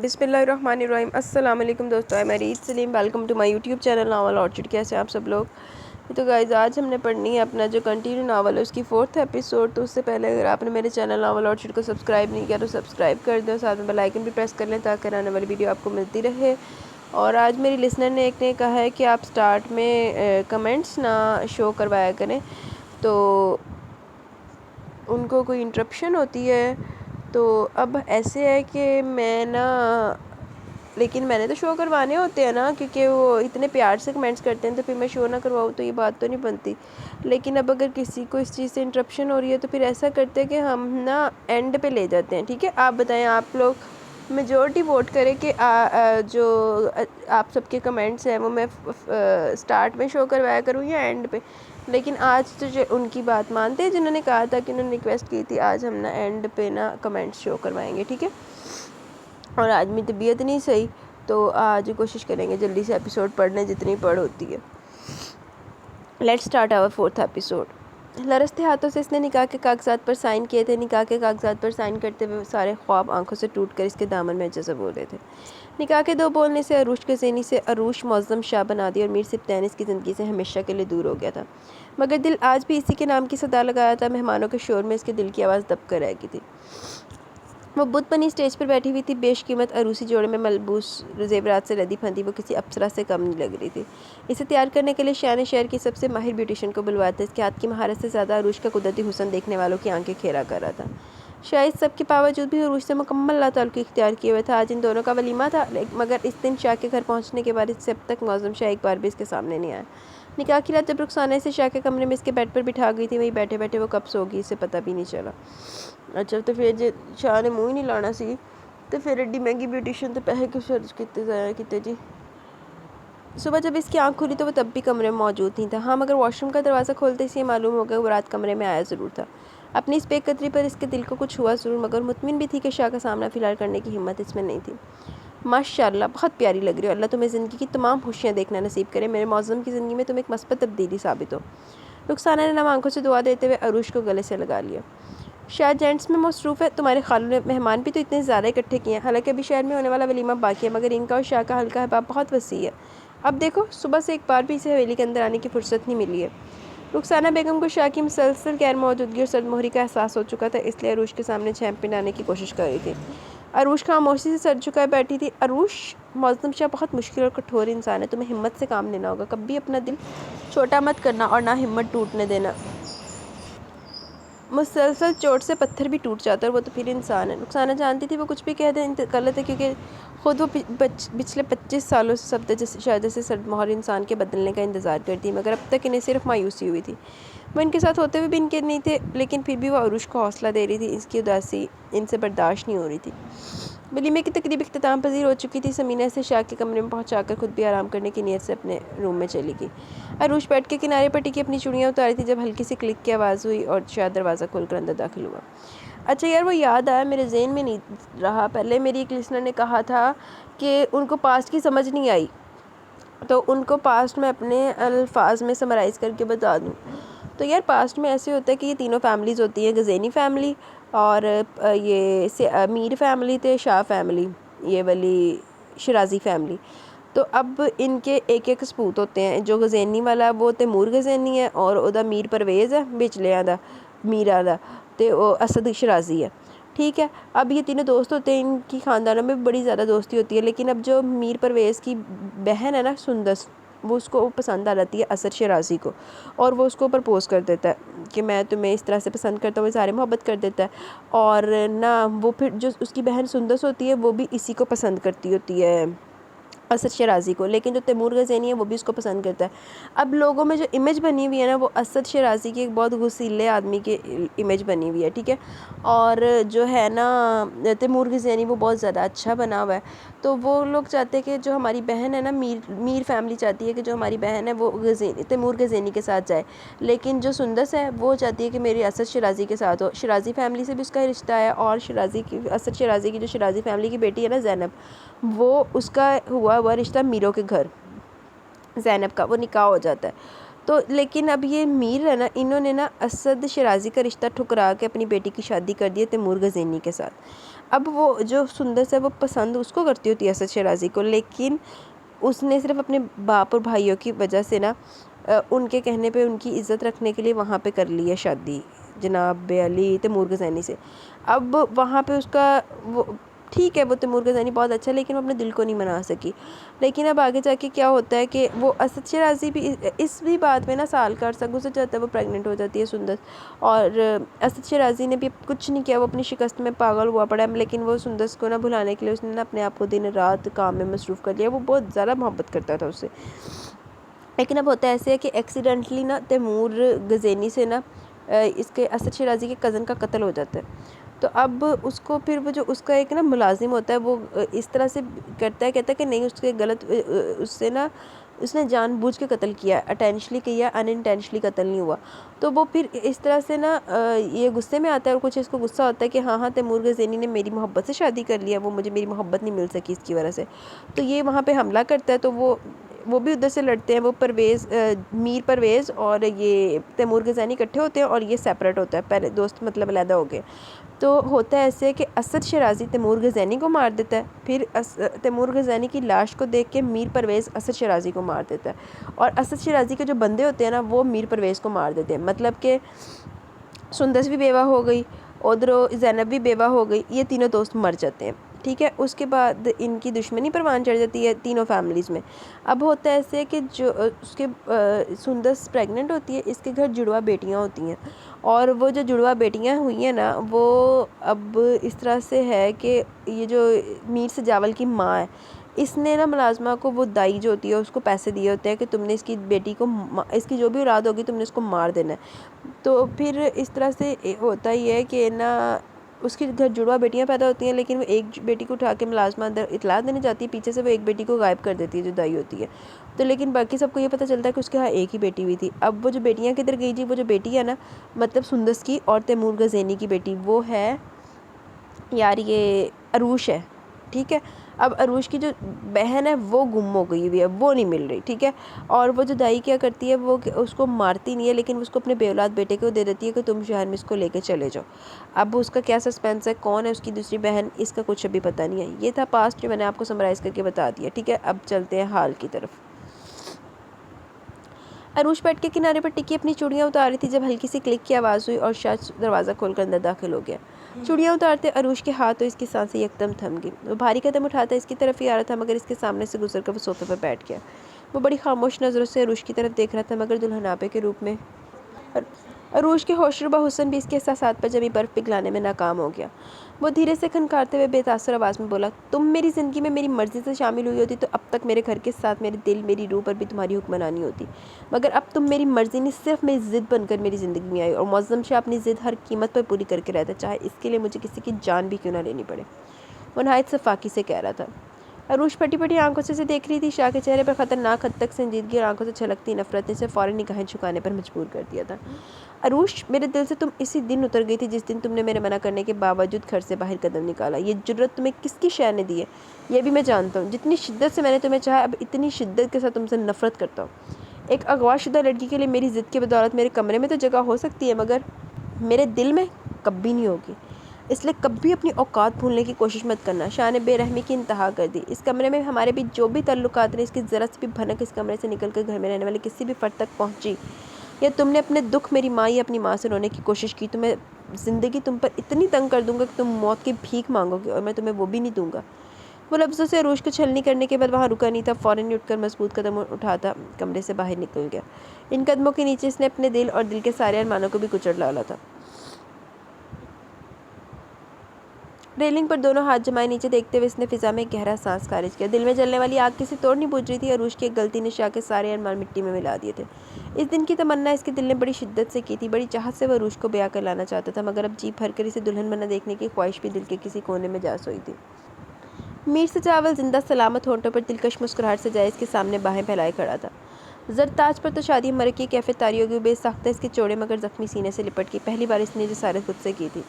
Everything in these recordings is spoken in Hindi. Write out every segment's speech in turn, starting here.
बिस्मिल्लाहिर्रहमानिर्रहीम। अस्सलाम वालेकुम दोस्तों, मैं Reet Saleem. Welcome to my YouTube channel novel orchid. कैसे हैं आप सब लोग? तो गाइस, आज हमने पढ़नी है अपना जो कंटिन्यू नावल है उसकी 4th एपिसोड। तो उससे पहले अगर आपने मेरे चैनल नावल ऑर्चिड को सब्सक्राइब नहीं किया तो सब्सक्राइब कर दो, साथ में बेल आइकन भी प्रेस कर लें ताकि आने वाली वीडियो आपको मिलती रहे। और आज मेरी लिसनर ने एक ने कहा है कि आप स्टार्ट में कमेंट्स ना शो करवाया करें, तो उनको कोई इंटरप्शन होती है। तो अब ऐसे है कि मैं ना, लेकिन मैंने तो शो करवाने होते हैं ना, क्योंकि वो इतने प्यार से कमेंट्स करते हैं, तो फिर मैं शो ना करवाऊँ तो ये बात तो नहीं बनती। लेकिन अब अगर किसी को इस चीज़ से इंटरप्शन हो रही है तो फिर ऐसा करते हैं कि हम ना एंड पे ले जाते हैं। ठीक है, आप बताएं, आप लोग मेजोरिटी वोट करें कि आप सबके कमेंट्स हैं वो मैं स्टार्ट में शो करवाया करूँ या एंड पे। लेकिन आज तो जो उनकी बात मानते हैं जिन्होंने कहा था कि उन्होंने रिक्वेस्ट की थी, आज हम ना एंड पे ना कमेंट्स शो करवाएंगे। ठीक है, और आज मेरी तबीयत नहीं सही, तो आज कोशिश करेंगे जल्दी से एपिसोड पढ़ने जितनी पढ़ होती है। Let's start our 4th episode. लरसते हाथों से इसने निकाह के कागजात पर साइन किए थे। निकाह के कागजात पर साइन करते हुए सारे ख्वाब आंखों से टूटकर इसके दामन में जज़ब हो रहे थे। निकाह के 2 बोलने से अरूश गज़ेनी से अरूश मुअज़्ज़म शाह बना दी और मीर सिब्तैन इसकी ज़िंदगी से हमेशा के लिए दूर हो गया था। मगर दिल आज भी इसी के नाम की सदा लगाया था। मेहमानों के शोर में इसके दिल की आवाज़ दब कर रह गई थी। वो बुत बनी स्टेज पर बैठी हुई थी। बेशकीमत अरूसी जोड़े में मलबूस जेवरात से लदी फंदी वो किसी अप्सरा से कम नहीं लग रही थी। इसे तैयार करने के लिए शान शहर की सबसे माहिर ब्यूटिशियन को बुलवाया था। इसके हाथ की महारत से ज़्यादा अरूश का कुदरती हुस्न देखने वालों की आंखें खेरा कर रहा था। शायद सबके बावजूद भी अरूश से मुकम्मल लाताल्लुक़ इख्तियार किए हुए था। आज इन दोनों का वलीमा था, मगर इस दिन शाह के घर पहुँचने के बाद इससे अब तक मुअज़्ज़म शाह एक बार भी इसके सामने नहीं आया। निकाह की रात जब रुखसाना इसे शाह के कमरे में इसके बेड पर बिठा गई थी, वहीं बैठे बैठे वो कब सो गई इसे पता भी नहीं चला। अच्छा, तो फिर जो शाह ने मूँह ही नहीं लाना सी, तो फिर एड्डी महंगी ब्यूटिशियन तो पैसे क्यों खर्च किते जाया किते जी। सुबह जब इसकी आंख खुली तो वो तब भी कमरे में मौजूद नहीं था। हाँ, मगर वॉशरूम का दरवाज़ा खोलते ही ये मालूम हो गया वो रात कमरे में आया ज़रूर था। अपनी इस बेकदरी पर इसके दिल को कुछ हुआ ज़रूर, मगर मुतमिन भी थी कि शाह का सामना फ़िलहाल करने की हिम्मत इसमें नहीं थी। माशाअल्लाह, बहुत प्यारी लग रही हो। अल्लाह तुम्हें ज़िंदगी की तमाम खुशियाँ देखना नसीब करे। मेरे मौज़्ज़म की ज़िंदगी में तुम एक मस्बत तब्दीली साबित हो। रुखसाना ने नम आंखों से दुआ देते हुए अरूश को गले से लगा लिया। शाह जेंट्स में मसरूफ़ है। तुम्हारे खालों ने मेहमान भी तो इतने ज़्यादा इकट्ठे किए हैं। हालांकि अभी शहर में होने वाला वलीमा बाकी है, मगर इनका और शाह का हल्का अहबाब बहुत वसी है। अब देखो, सुबह से एक बार भी इसे हवेली के अंदर आने की फुर्सत नहीं मिली है। रुखसाना बेगम को शाह की मुसलसल गैर मौजूदगी और सदमोहरी का एहसास हो चुका था, इसलिए अरूश के सामने छेम पिनाने की कोशिश कर रही थी। अरूश खामोशी से सर झुकाए बैठी थी। अरूश, मुअज़्ज़म शाह बहुत मुश्किल और कठोर इंसान है। तुम्हें हिम्मत से काम लेना होगा। कभी अपना दिल छोटा मत करना और ना हिम्मत टूटने देना। मुसलसल चोट से पत्थर भी टूट जाता है और वो तो फिर इंसान है। रुखसाना जानती थी वो कुछ भी कह दे गलत है, क्योंकि ख़ुद वो पिछले 25 सालों से सब जैसे सरदमोहर इंसान के बदलने का इंतज़ार करती, मगर अब तक इन्हें सिर्फ मायूसी हुई थी। वो इनके साथ होते हुए भी इनके नहीं थे, लेकिन फिर भी वो अरूश को हौसला दे रही थी। इसकी उदासी इनसे बर्दाश्त नहीं हो रही थी। वलीमे की तकरीब इख्तिताम पजीर हो चुकी थी। समीना इसे शाह के कमरे में पहुंचाकर खुद भी आराम करने की नीयत से अपने रूम में चली गई। अरूश बेड के किनारे पर टिकी अपनी चूड़ियाँ उतारी थी जब हल्की सी क्लिक की आवाज़ हुई और शाह दरवाज़ा खोलकर अंदर दाखिल हुआ। अच्छा यार, वो याद आया, मेरे ज़हन में नहीं रहा। पहले मेरी एक लिसनर ने कहा था कि उनको पास्ट की समझ नहीं आई, तो उनको पास्ट में अपने अल्फाज में समराइज़ करके बता दूँ। तो यार, पास्ट में ऐसे होता है कि ये तीनों फैमिलीज़ होती हैं, गज़ेनी फैमिली और ये मीर फैमिली थे, शाह फैमिली, ये वाली शराजी फैमिली। तो अब इनके एक एक सपूत होते हैं। जो गज़ेनी वाला वो तैमूर गज़ेनी है और उदा मीर परवेज़ है, बिचलियां दा मीरा दा, ते वो असद शराजी है। ठीक है, अब ये तीनों दोस्त होते हैं। इनकी ख़ानदानों में बड़ी ज़्यादा दोस्ती होती है, लेकिन अब जो मीर परवेज़ की बहन है ना सुंदस, वो उसको पसंद आ जाती है असद शराजी को, और वो उसको प्रपोज़ कर देता है कि मैं तुम्हें इस तरह से पसंद करता हूँ। सारे मोहब्बत कर देता है, और ना वो फिर जो उसकी बहन सुंदस होती है वो भी इसी को पसंद करती होती है, असद शराजी को। लेकिन जो तैमूर गज़ेनी है वो भी उसको पसंद करता है। अब लोगों में जो इमेज बनी हुई है ना, वो असद शराजी की एक बहुत गुस्सीले आदमी की इमेज बनी हुई है। ठीक है, और जो है ना तैमूर गज़ेनी वो बहुत ज़्यादा अच्छा बना हुआ है। तो वो लोग चाहते हैं कि जो हमारी बहन है ना, मीर फैमिली चाहती है कि जो हमारी बहन है वो तैमूर गज़ेनी के साथ जाए, लेकिन जो सुंदस है वो चाहती है कि मेरी असद शराजी के साथ हो। शराजी फैमिली से भी उसका रिश्ता है, और असद शराजी की जो शराजी फैमिली की बेटी है ना ज़ैनब, वो उसका हुआ रिश्ता मीरों के घर ज़ैनब का, वो निकाह हो जाता है। तो लेकिन अब ये मीर है ना, इन्होंने ना असद शराजी का रिश्ता ठुकरा के अपनी बेटी की शादी कर दी है तैमूर गज़ेनी के साथ। अब वो जो सुंदर से वो पसंद उसको करती होती है असद शराजी को, लेकिन उसने सिर्फ अपने बाप और भाइयों की वजह से ना उनके कहने पे उनकी इज़्ज़त रखने के लिए वहाँ पे कर ली है शादी जनाब अली तैमूर गज़ैनी से। अब वहाँ पे उसका वो ठीक है, वो तैमूर गज़ैनी बहुत अच्छा है, लेकिन वो अपने दिल को नहीं मना सकी। लेकिन अब आगे जाके क्या होता है कि वो असद शराजी भी इस भी बात में ना साल का अरसा गुजर जाता है, वो प्रेग्नेंट हो जाती है सुंदर, और असद शराजी ने भी कुछ नहीं किया, वो अपनी शिकस्त में पागल हुआ पड़ा है। लेकिन वो सुंदर को ना भुलाने के लिए उसने ना अपने आप को दिन रात काम में मसरूफ़ कर लिया। वो बहुत ज़्यादा मोहब्बत करता था उससे। लेकिन अब होता है ऐसे है कि एक्सीडेंटली ना तैमूर गज़ैनी से ना इसके असद शराजी के कज़न का कत्ल हो जाता है। तो अब उसको फिर वो जो उसका एक ना मुलाजिम होता है वो इस तरह से करता है, कहता है कि नहीं उसके गलत उससे ना उसने जानबूझ के कत्ल किया, अटेंशनली किया, अनइंटेंशनली कत्ल नहीं हुआ। तो वो फिर इस तरह से ना ये गुस्से में आता है, और कुछ इसको गुस्सा होता है कि हाँ तैमूर गज़ैनी ने मेरी मोहब्बत से शादी कर लिया, वो मुझे मेरी मोहब्बत नहीं मिल सकी इसकी वजह से। तो ये वहाँ पे हमला करता है। तो वो भी उधर से लड़ते हैं, वो परवेज़ मीर परवेज़ और ये तैमूर गज़ैनी इकट्ठे होते हैं, और ये सेपरेट होता है, पहले दोस्त मतलब अलहदा हो गए। तो होता है ऐसे कि असद शराजी तैमूर गज़ैनी को मार देता है, फिर तैमूर गज़ैनी की लाश को देख के मीर परवेज़ असद शराजी को मार देता है, और असद शराजी के जो बंदे होते हैं ना वो मीर परवेज़ को मार देते हैं। मतलब कि सुंदस भी बेवा हो गई, उधर ज़ैनब भी बेवा हो गई, ये तीनों दोस्त मर जाते हैं। ठीक है, उसके बाद इनकी दुश्मनी परवान चढ़ जाती है तीनों फैमिलीज़ में। अब होता है ऐसे कि जो उसके सुंदस प्रेग्नेंट होती है, इसके घर जुड़वा बेटियां होती हैं, और वो जो जुड़वा बेटियां हुई हैं ना वो अब इस तरह से है कि ये जो मीर सजावल की माँ है, इसने ना मुलाजमा को वो दाई जो होती है उसको पैसे दिए होते हैं कि तुमने इसकी बेटी को इसकी जो भी औलाद होगी तुमने इसको मार देना है। तो फिर इस तरह से होता ही है कि ना उसके घर जुड़वा बेटियां पैदा होती हैं, लेकिन वो एक बेटी को उठा के मुलाजमा अंदर इतला देने जाती है, पीछे से वो एक बेटी को गायब कर देती है जो दाई होती है। तो लेकिन बाकी सबको ये पता चलता है कि उसके यहाँ एक ही बेटी हुई थी। अब वो जो बेटियां किधर गई जी, वो जो बेटी है ना मतलब सुंदस की और तैमूर गज़ैनी की बेटी, वो है यार ये अरूश है। ठीक है, अब अरूश की जो बहन है वो गुम हो गई हुई है, वो नहीं मिल रही। ठीक है, और वो जो दाई क्या करती है वो उसको मारती नहीं है, लेकिन उसको अपने बेऔलाद बेटे को दे देती है कि तुम शहर में इसको लेके चले जाओ। अब उसका क्या सस्पेंस है, कौन है उसकी दूसरी बहन, इसका कुछ अभी पता नहीं है। ये था पास्ट जो मैंने आपको समराइज़ करके बता दिया। ठीक है, अब चलते हैं हाल की तरफ। अरूश बेड के किनारे पर टिकी अपनी चूड़ियाँ उतार रही थी जब हल्की सी क्लिक की आवाज़ हुई और शायद दरवाज़ा खोलकर अंदर दाखिल हो गया। चूड़ियाँ उतारते अरूश के हाथ और इसकी सांसें एकदम थम गई। वो भारी कदम उठाता इसकी तरफ ही आ रहा था, मगर इसके सामने से गुजर कर वो सोफे पर बैठ गया। वो बड़ी खामोश नज़रों से अरूश की तरफ देख रहा था, मगर दुल्हनापे के रूप में अरूश के होशरुबा हुस्न भी इसके एहसासात पर जमी बर्फ़ पिघलाने में नाकाम हो गया। वो धीरे से खनकारते हुए बेतासर आवाज़ में बोला, तुम मेरी ज़िंदगी में मेरी मर्ज़ी से शामिल हुई होती तो अब तक मेरे घर के साथ मेरे दिल मेरी रूह पर भी तुम्हारी हुक्मरानी होती, मगर अब तुम मेरी मर्ज़ी नहीं सिर्फ मेरी ज़िद बनकर मेरी ज़िंदगी में आई, और मुअज़्ज़म शाह अपनी ज़िद हर कीमत पर पूरी करके रहता, चाहे इसके लिए मुझे किसी की जान भी क्यों ना लेनी पड़े। वो नहायत सफाकी से कह रहा था। अरूश फटी फटी आंखों से उसे देख रही थी। शाह के चेहरे पर खतरनाक हद तक संजीदगी और आंखों से छलकती नफरत ने उसे फ़ौरन निगाहें झुकाने पर मजबूर कर दिया था। अरूश, मेरे दिल से तुम इसी दिन उतर गई थी जिस दिन तुमने मेरे मना करने के बावजूद घर से बाहर कदम निकाला। ये जुर्रत तुम्हें किसकी शय ने दी है ये भी मैं जानता हूँ। जितनी शिद्दत से मैंने तुम्हें चाहा, अब इतनी शिद्दत के साथ तुमसे नफरत करता हूँ। एक अगवाशुदा लड़की के लिए मेरी ज़िद की बदौलत मेरे कमरे में तो जगह हो सकती है, मगर मेरे दिल में कभी नहीं होगी। इसलिए कभी अपनी औकात भूलने की कोशिश मत करना। शाह ने बेरहमी की इंतहा कर दी। इस कमरे में हमारे बीच जो भी ताल्लुकात रहे, इसकी ज़रा सी भी भनक इस कमरे से निकल कर घर में रहने वाले किसी भी फ़र्द तक पहुँची, या तुमने अपने दुख मेरी माँ या अपनी माँ से रोने की कोशिश की, तो मैं ज़िंदगी तुम पर इतनी तंग कर दूंगा कि तुम मौत की भीख मांगोगे, और मैं तुम्हें वो भी नहीं दूंगा। वो लफ्ज़ों से अरूश को छलनी करने के बाद वहाँ रुका नहीं था। फ़ौरन ही उठकर मजबूत कदम उठाता कमरे से बाहर निकल गया। इन कदमों के नीचे इसने अपने दिल और दिल के सारे अरमानों को भी कुचल डाला था। रेलिंग पर दोनों हाथ जमाए नीचे देखते हुए इसने फिजा में गहरा सांस खारिज किया। दिल में जलने वाली आग किसी तोड़ नहीं बुझ रही थी। अरूश की एक गलती ने शाह के सारे अरमान मिट्टी में मिला दिए थे। इस दिन की तमन्ना इसके दिल ने बड़ी शिद्दत से की थी। बड़ी चाहत से वह अरूश को ब्याह कर लाना चाहता था, मगर अब जी भर कर इसे दुल्हन बना देखने की ख्वाहिश भी दिल के किसी कोने में जा सोई थी। मीर सजावल जिंदा सलामत होंठों पर दिलकश मुस्कुराहट से जाए इसके सामने बाहें फैलाए खड़ा था। जरताज पर तो शादी मर की कैफियत तारी होगी। बेसाख्ता इसके चौड़े मगर जख्मी सीने से लिपट की पहली बार इसने जसारत खुद से की थी।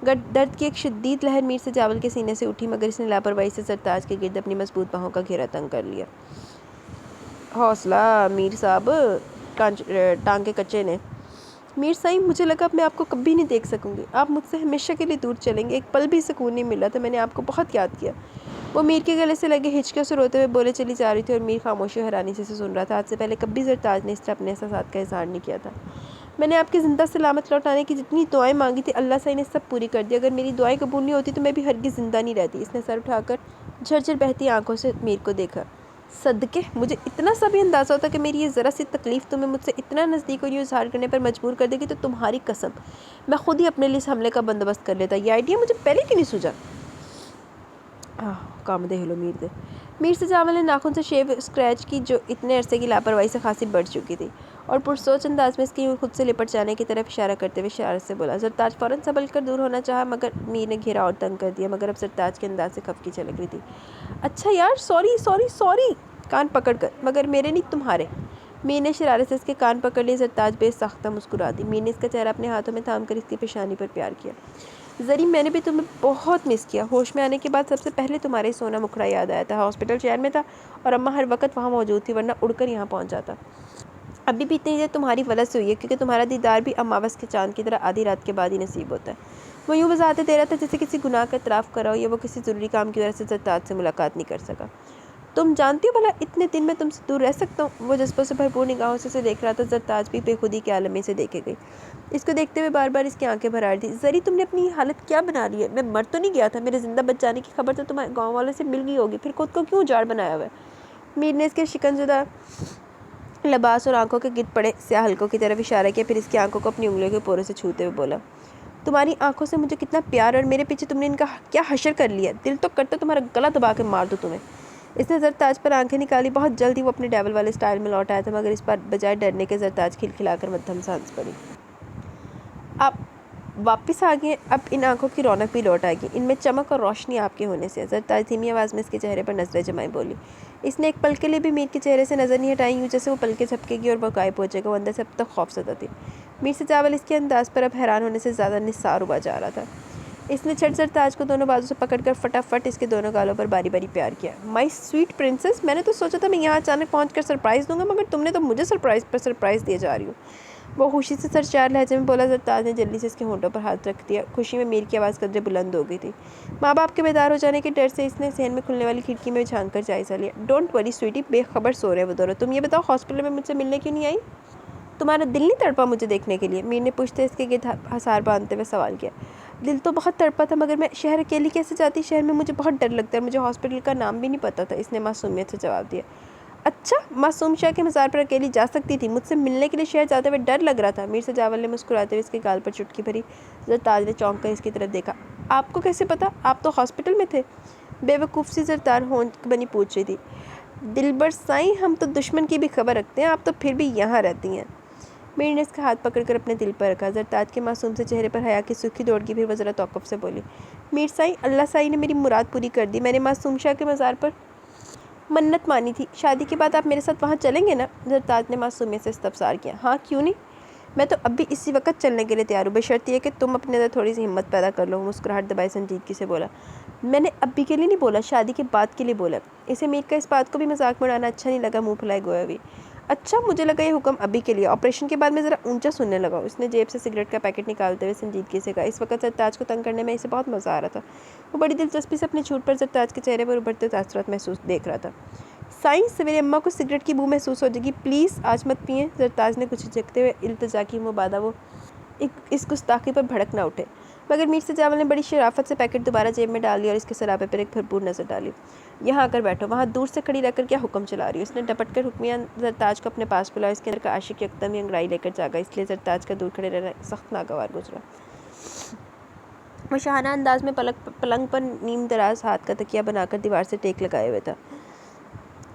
दर्द की एक शदीद लहर मीर सजावल के सीने से उठी, मगर इसने लापरवाही से सरताज के गिर्द अपनी मजबूत बाहों का घेरा तंग कर लिया। हौसला मीर साहब, टांग के कच्चे ने। मीर साईं, मुझे लगा अब मैं आपको कभी नहीं देख सकूंगी, आप मुझसे हमेशा के लिए दूर चलेंगे। एक पल भी सुकून नहीं मिला था, मैंने आपको बहुत याद किया। वो मीर के गले से लगे हिचकियों से रोते हुए बोले चली जा रही थी और मीर खामोशी हैरानी से सुन रहा था। आज से पहले कभी ज़रताज ने इस तरह अपने एहसासात का इज़हार नहीं किया था। मैंने आपकी ज़िंदा सलामत लौटाने की जितनी दुआएं मांगी थी, अल्लाह साईं ने सब पूरी कर दी। अगर मेरी दुआएं कबूल नहीं होती तो मैं भी हरगिज़ ज़िंदा नहीं रहती। इसने सर उठाकर झरझर बहती आंखों से मीर को देखा। सदके, मुझे इतना सा भी अंदाज़ा होता कि मेरी ये ज़रा सी तकलीफ़ तुम्हें मुझसे इतना नज़दीक और यूँ इज़हार करने पर मजबूर कर देगी तो तुम्हारी कसम मैं खुद ही अपने लिए इस हमले का बंदोबस्त कर लेता। ये आइडिया मुझे पहले क्यों नहीं सूझा? काम दे हेलो मीर दे। मीर से जावल ने नाखून से शेव स्क्रैच की जो इतने अरसे की लापरवाही से खासी बढ़ चुकी थी और पुरसोच अंदाज में इसकी खुद से लिपट जाने की तरफ इशारा करते हुए शरारत से बोला। ज़रताज फ़ौरन संभल कर दूर होना चाहा मगर मीर ने घेरा और तंग कर दिया। मगर अब ज़रताज के अंदाज से खफकी छलक रही थी। अच्छा यार, सॉरी सॉरी सॉरी, कान पकड़ कर, मगर मेरे नहीं तुम्हारे। मीर ने शरारत से इसके कान पकड़ लिए। ज़रताज बेसख्ता मुस्कुरा दी। मीर ने इसका चेहरा अपने हाथों में थाम कर इसकी पेशानी पर प्यार किया। ज़री, मैंने भी तुम्हें बहुत मिस किया। होश में आने के बाद सबसे पहले तुम्हारा ही सोना मुखड़ा याद आया था। हॉस्पिटल शहर में था और अम्मा हर वक्त वहाँ मौजूद थी, वरना उड़कर यहाँ पहुँच जाता। अभी भी इतनी देर तुम्हारी वजह से हुई है क्योंकि तुम्हारा दीदार भी अमावस के चांद की तरह आधी रात के बाद ही नसीब होता है। वो यूँ वजाहतें दे रहा था जैसे किसी गुनाह का इतराफ़ कर रहा हो या वो किसी ज़रूरी काम की वजह से ज़रताज से मुलाकात नहीं कर सका। तुम जानती हो भला इतने दिन में तुमसे दूर रह सकता हूँ? वो जज्बों से भरपूर निगाहों से उसे देख रहा था। ज़रताज भी बेखुदी के आलम में से देखे गई। इसको देखते हुए बार बार इसकी आंखें भर आ रही थी। ज़री, तुमने अपनी हालत क्या बना ली है? मैं मर तो नहीं गया था? मेरे ज़िंदा बच जाने की खबर तो तुम्हारे गाँव वालों से मिल गई होगी, फिर खुद को क्यों उजाड़ बनाया हुआ है? मीर ने इसके शिकनज़दा लिबास और आंखों के गिर पड़े स्याह हल्कों की तरफ इशारा किया, फिर इसकी आंखों को अपनी उंगलियों के पोरों से छूते हुए बोला, तुम्हारी आंखों से मुझे कितना प्यार और मेरे पीछे तुमने इनका क्या हशर कर लिया। दिल तो करता तुम्हारा गला दबा के मार दो तुम्हें। इसने ज़रताज पर आंखें निकाली। बहुत जल्द ही वो अपने डेविल वाले स्टाइल में लौट आया था, मगर इस बार बजाय डरने के ज़रताज खिलखिलाकर मध्यम सांस पड़ी। आप वापस आ गए, अब इन आंखों की रौनक भी लौट आएगी, इनमें चमक और रोशनी आपके होने से। ज़रताज धीमी आवाज़ में इसके चेहरे पर नजरें जमाई बोली। इसने एक पल के लिए भी मीर के चेहरे से नज़र नहीं हटाई, यूँ जैसे वो पलकें झपकेगी और वो गायब हो जाएगा। वो अंदर से अब तक खौफज़दा थी। मीर से चावल इसके अंदाज़ पर अब हैरान होने से ज़्यादा निसार हुआ जा रहा था। इसने झट ज़रताज को दोनों बाजू से पकड़कर फटाफट इसके दोनों गालों पर बारी बारी प्यार किया। माई स्वीट प्रिंसेस, मैंने तो सोचा था मैं यहाँ अचानक पहुँच कर सरप्राइज़ दूंगा, मगर तुमने तो मुझे सरप्राइज़ पर सरप्राइज़ दिए जा रही हो। वो खुशी से सरचार लहजे में बोला। ज़रताज ने जल्दी से इसके होंठों पर हाथ रख दिया। खुशी में मीर की आवाज़ कदरे बुलंद हो गई थी। माँ बाप के बेदार हो जाने के डर से इसने सहन में खुलने वाली खिड़की में झांक कर जायज़ा लिया। डोंट वरी स्वीटी, बेखबर सो रहे हैं वो दोनों। तुम ये बताओ, हॉस्पिटल में मुझसे मिलने क्यों नहीं आई? तुम्हारा दिल नहीं तड़पा मुझे देखने के लिए? मीर ने पूछते इसके गिर्द हसार बांधते हुए सवाल किया। दिल तो बहुत तड़पा था, मगर मैं शहर अकेली कैसे जाती? शहर में मुझे बहुत डर लगता है, मुझे हॉस्पिटल का नाम भी नहीं पता था। इसने मासूमियत से जवाब दिया। अच्छा, मासूम शाह के मज़ार पर अकेली जा सकती थी, मुझसे मिलने के लिए शहर जाते हुए डर लग रहा था? मीर से जावल ने मुस्कुराते हुए इसके गाल पर चुटकी भरी। ज़रताज ने चौंक कर इसकी तरफ देखा। आपको कैसे पता? आप तो हॉस्पिटल में थे। बेवकूफ़ सी ज़रतार होंठ बनी पूछ रही थी। दिलबर साईं, हम तो दुश्मन की भी खबर रखते हैं, आप तो फिर भी यहाँ रहती हैं। मीर ने इसका हाथ पकड़कर अपने दिल पर रखा। ज़रताज के मासूम से चेहरे पर हया की सुर्खी दौड़ गई। फिर वह ज़रा तौक़ुफ़ से बोली। मीर साईं, अल्लाह साईं ने मेरी मुराद पूरी कर दी। मैंने मासूम शाह के मज़ार पर मन्नत मानी थी। शादी के बाद आप मेरे साथ वहाँ चलेंगे ना? ज़रताज ने मासूमियत से इस्तफ़सार किया। हाँ, क्यों नहीं, मैं तो अब भी इसी वक्त चलने के लिए तैयार हूँ, बशर्ते ये कि तुम अपने अंदर थोड़ी सी हिम्मत पैदा कर लो। मुस्कुराहट दबाए संजीदगी से बोला। मैंने अभी के लिए नहीं बोला, शादी के बाद के लिए बोला। इसे मीर का इस बात को भी मजाक में उड़ाना अच्छा नहीं लगा। मुँह फुलाए गोया हुई। अच्छा, मुझे लगा ये हुक्म अभी के लिए, ऑपरेशन के बाद मैं ज़रा ऊंचा सुनने लगा। उसने जेब से सिगरेट का पैकेट निकालते हुए संजीदगी से कहा। इस वक्त ज़रताज को तंग करने में इसे बहुत मज़ा आ रहा था। वो बड़ी दिलचस्पी से अपनी छूट पर ज़रताज के चेहरे पर उभरते तासुरात महसूस देख रहा था। साइंस, सवेरे अम्मा को सिगरेट की बू महसूस हो जाएगी, प्लीज़ आज मत पिए। ज़रताज ने कुछ झिझकते हुए इल्तिजा की मुबादा वो इस गुस्ताखी पर भड़क ना उठे। मगर मीर से जावल ने बड़ी शराफत से पैकेट दोबारा जेब में डाल लिया और इसके सरापे पर एक भरपूर नज़र डाली। यहाँ आकर बैठो, वहाँ दूर से खड़ी रहकर क्या हुक्म चला रही है? उसने डपट कर हुक्मिया ज़रताज को अपने पास बुलाया। इसके अंदर का आशिक यकदम ही अंगड़ाई लेकर जागा, इसलिए ज़रताज का दूर खड़े रहना सख्त नागवार गुजरा। वो शाहाना अंदाज में पलंग पर नीम दराज हाथ का तकिया बनाकर दीवार से टेक लगाए हुए था।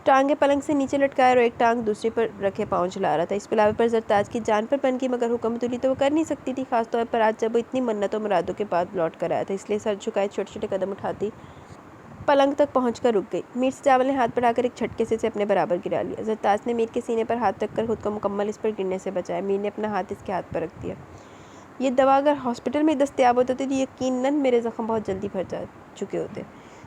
टांगे पलंग से नीचे लटकाए और एक टांग दूसरी पर रखे पाँव चला रहा था। इस बिलावे पर ज़रताज की जान पर बन की, मगर हुक्म तुली तो वो कर नहीं सकती थी, खासतौर पर आज जब वो इतनी मन्नतों मुरादों के बाद लौट कर आया था। इसलिए सर झुकाए छोटे छोटे कदम उठाती पलंग तक पहुंचकर रुक गई। मीर से चावल ने हाथ बढ़ाकर एक झटके से इसे अपने बराबर गिरा लिया। ज़रताज ने मीर के सीने पर हाथ रखकर खुद को मुकम्मल इस पर गिरने से बचाया। मीर ने अपना हाथ इसके हाथ पर रख दिया। ये दवा अगर हॉस्पिटल में दस्तयाब होती तो यकीनन मेरे ज़ख्म बहुत जल्दी भर जा चुके होते।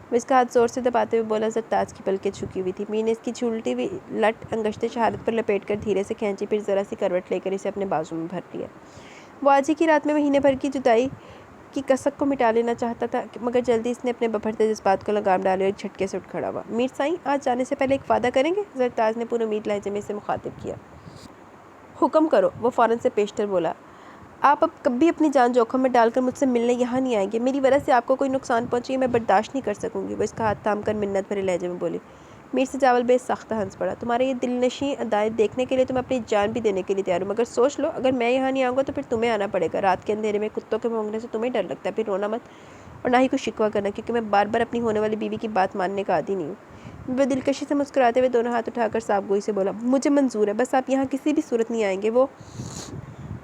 वो इसका हाथ ज़ोर से दबाते हुए बोला। ज़रताज की पलकें झुकी हुई थी। मीर ने इसकी झूलती हुई लट अंगश्ते शहादत पर लपेट कर धीरे से खींची, फिर ज़रा सी करवट लेकर इसे अपने बाजू में भर लिया। वो आज ही की रात में महीने भर की जुदाई की कसक को मिटा लेना चाहता था, मगर जल्दी इसने अपने बफरते जज्बात को लगाम डाले और एक झटके से उठ खड़ा हुआ। मीर साईं, आज जाने से पहले एक वादा करेंगे? ज़रताज ने पूरे उम्मीद लहजे में इसे मुखातिब किया। हुक्म करो, वो फ़ौरन से पेशतर बोला। आप अब कभी अपनी जान जोखिम में डालकर मुझसे मिलने यहाँ नहीं आएंगे। मेरी वजह से आपको कोई नुकसान पहुँचे मैं बर्दाश्त नहीं कर सकूँगी। वो इसका हाथ थाम कर मिन्नत भरे लहजे में बोली। मीर से चावल बेसख्ता हंस पड़ा। तुम्हारे ये दिलनशी अदाएँ देखने के लिए तो मैं अपनी जान भी देने के लिए तैयार हूँ, मगर सोच लो, अगर मैं यहाँ नहीं आऊँगा तो फिर तुम्हें आना पड़ेगा। रात के अंधेरे में कुत्तों के भौंकने से तुम्हें डर लगता है, फिर रोना मत और ना ही कुछ शिकवा करना, क्योंकि मैं बार बार अपनी होने वाली बीवी की बात मानने का आदी नहीं हूँ। वह दिलकशी से मुस्कुराते हुए दोनों हाथ उठाकर साफगोई से बोला। मुझे मंजूर है, बस आप यहाँ किसी भी सूरत नहीं आएंगे। वो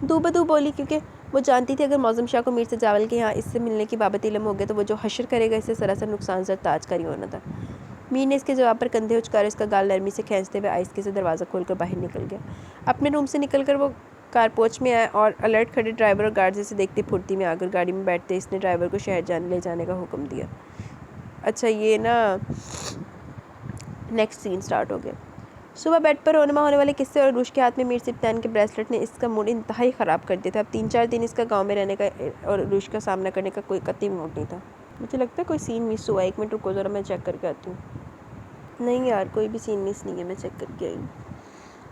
दू बदू बोली, क्योंकि वो जानती थी अगर मौज़म शाह को मीर से जावल के यहाँ इससे मिलने की बाबत इल्म हो गया तो वो जो हशर करेगा इससे सरासर नुकसान ज़रताज का ही होना था। मीर ने इसके जवाब पर कंधे उचकार इसका गाल नरमी से खींचते हुए आहिस्ते से दरवाज़ा खोलकर बाहर निकल गया। अपने रूम से निकलकर वो कारपोच में आया और अलर्ट खड़े ड्राइवर और गार्ड जैसे देखते फुर्ती में आकर गाड़ी में बैठते इसने ड्राइवर को शहर ले जाने का हुक्म दिया। अच्छा, ये ना नेक्स्ट सीन स्टार्ट हो गया। सुबह बेड पर रोनमा होने वाले किस्से और अरूश के हाथ में मीर सिप्तान के ब्रेसलेट ने इसका मूड इंतहाई ख़राब कर दिया था। अब 3-4 दिन इसका गांव में रहने का और अरूश का सामना करने का कोई कतई मूड नहीं था। मुझे लगता है कोई सीन मिस हुआ। 1 मिनट रुको ज़रा, मैं चेक करके आती हूँ। नहीं यार, कोई भी सीन मिस नहीं है, मैं चेक करके आई हूँ।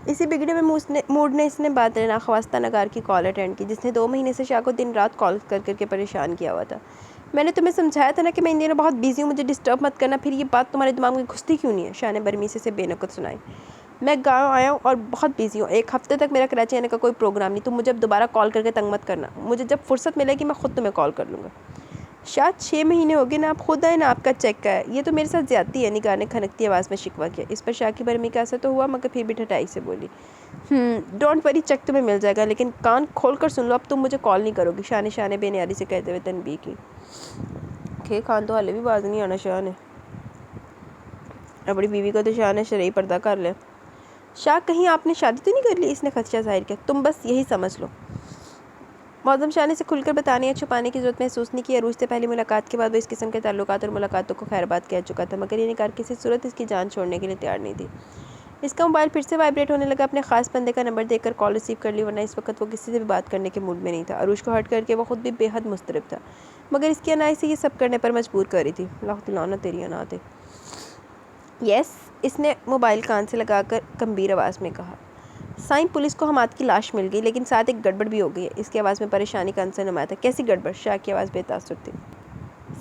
इसी बिगड़े में मूड ने इसने बात नाख्वास्ता नगार की कॉल अटेंड की, जिसने 2 महीने से शाह को दिन रात कॉल कर करके परेशान किया हुआ था। मैंने तुम्हें समझाया था ना कि मैं इन दिनों बहुत बिजी हूँ, मुझे डिस्टर्ब मत करना। फिर ये बात तुम्हारे दिमाग में घुसती क्यों नहीं है? शाह ने बरमीसे से बेनकत सुनाई। मैं गांव आया हूँ और बहुत बिजी हूँ। 1 हफ्ते तक मेरा कराची आने का कोई प्रोग्राम नहीं। तुम मुझे अब दोबारा कॉल करके तंग मत करना। मुझे जब फुर्सत मिलेगी मैं खुद तुम्हें कॉल कर लूँगा। शायद 6 महीने हो गए ना, आप खुद आए ना आपका चेक का है। ये तो मेरे साथ ज्यादती है, निगाह ने खनकती आवाज़ में शिकवा किया। इस पर शाह की बरमी का असर तो हुआ, मगर फिर भी ठटाई से बोली। डोंट वरी, चेक तुम्हें मिल जाएगा, लेकिन कान खोल कर सुन लो, अब तुम मुझे कॉल नहीं करोगी। शाह ने बेनियारी से कहते हुए तनबीह की। खे खान तो हाले भी बाज नहीं आना शाह ने। अपनी बीवी को तो शाह ने शरई पर्दा कर लिया। शाह, कहीं आपने शादी तो नहीं कर ली? इसने खदशा जाहिर किया। तुम बस यही समझ लो। मौज़म शाह ने इसे खुलकर बताने या छुपाने की ज़रूरत महसूस नहीं की। अरूज से पहली मुलाकात के बाद वो इस किस्म के ताल्लुकात और मुलाकातों को खैरबाद कह चुका था, मगर ये निकार किसी सूरत इसकी जान छोड़ने के लिए तैयार नहीं थी। इसका मोबाइल फिर से वाइब्रेट होने लगा। अपने खास बंदे का नंबर देकर कॉल रिसीव कर ली, वरना इस वक्त वो किसी से भी बात करने के मूड में नहीं था। अरूज को हट करके वो खुद भी बेहद मुस्तरब था, मगर इसकी अनाई से ये सब करने पर मजबूर कर रही थी। लाना तेरी अनाते। यस, इसने मोबाइल कान से लगाकर गंभीर आवाज़ में कहा। साईं, पुलिस को हमाद की लाश मिल गई, लेकिन साथ एक गड़बड़ भी हो गई है। इसकी आवाज़ में परेशानी का अंसर नुमाया था। कैसी गड़बड़? शाह की आवाज़ बेतासुर थी।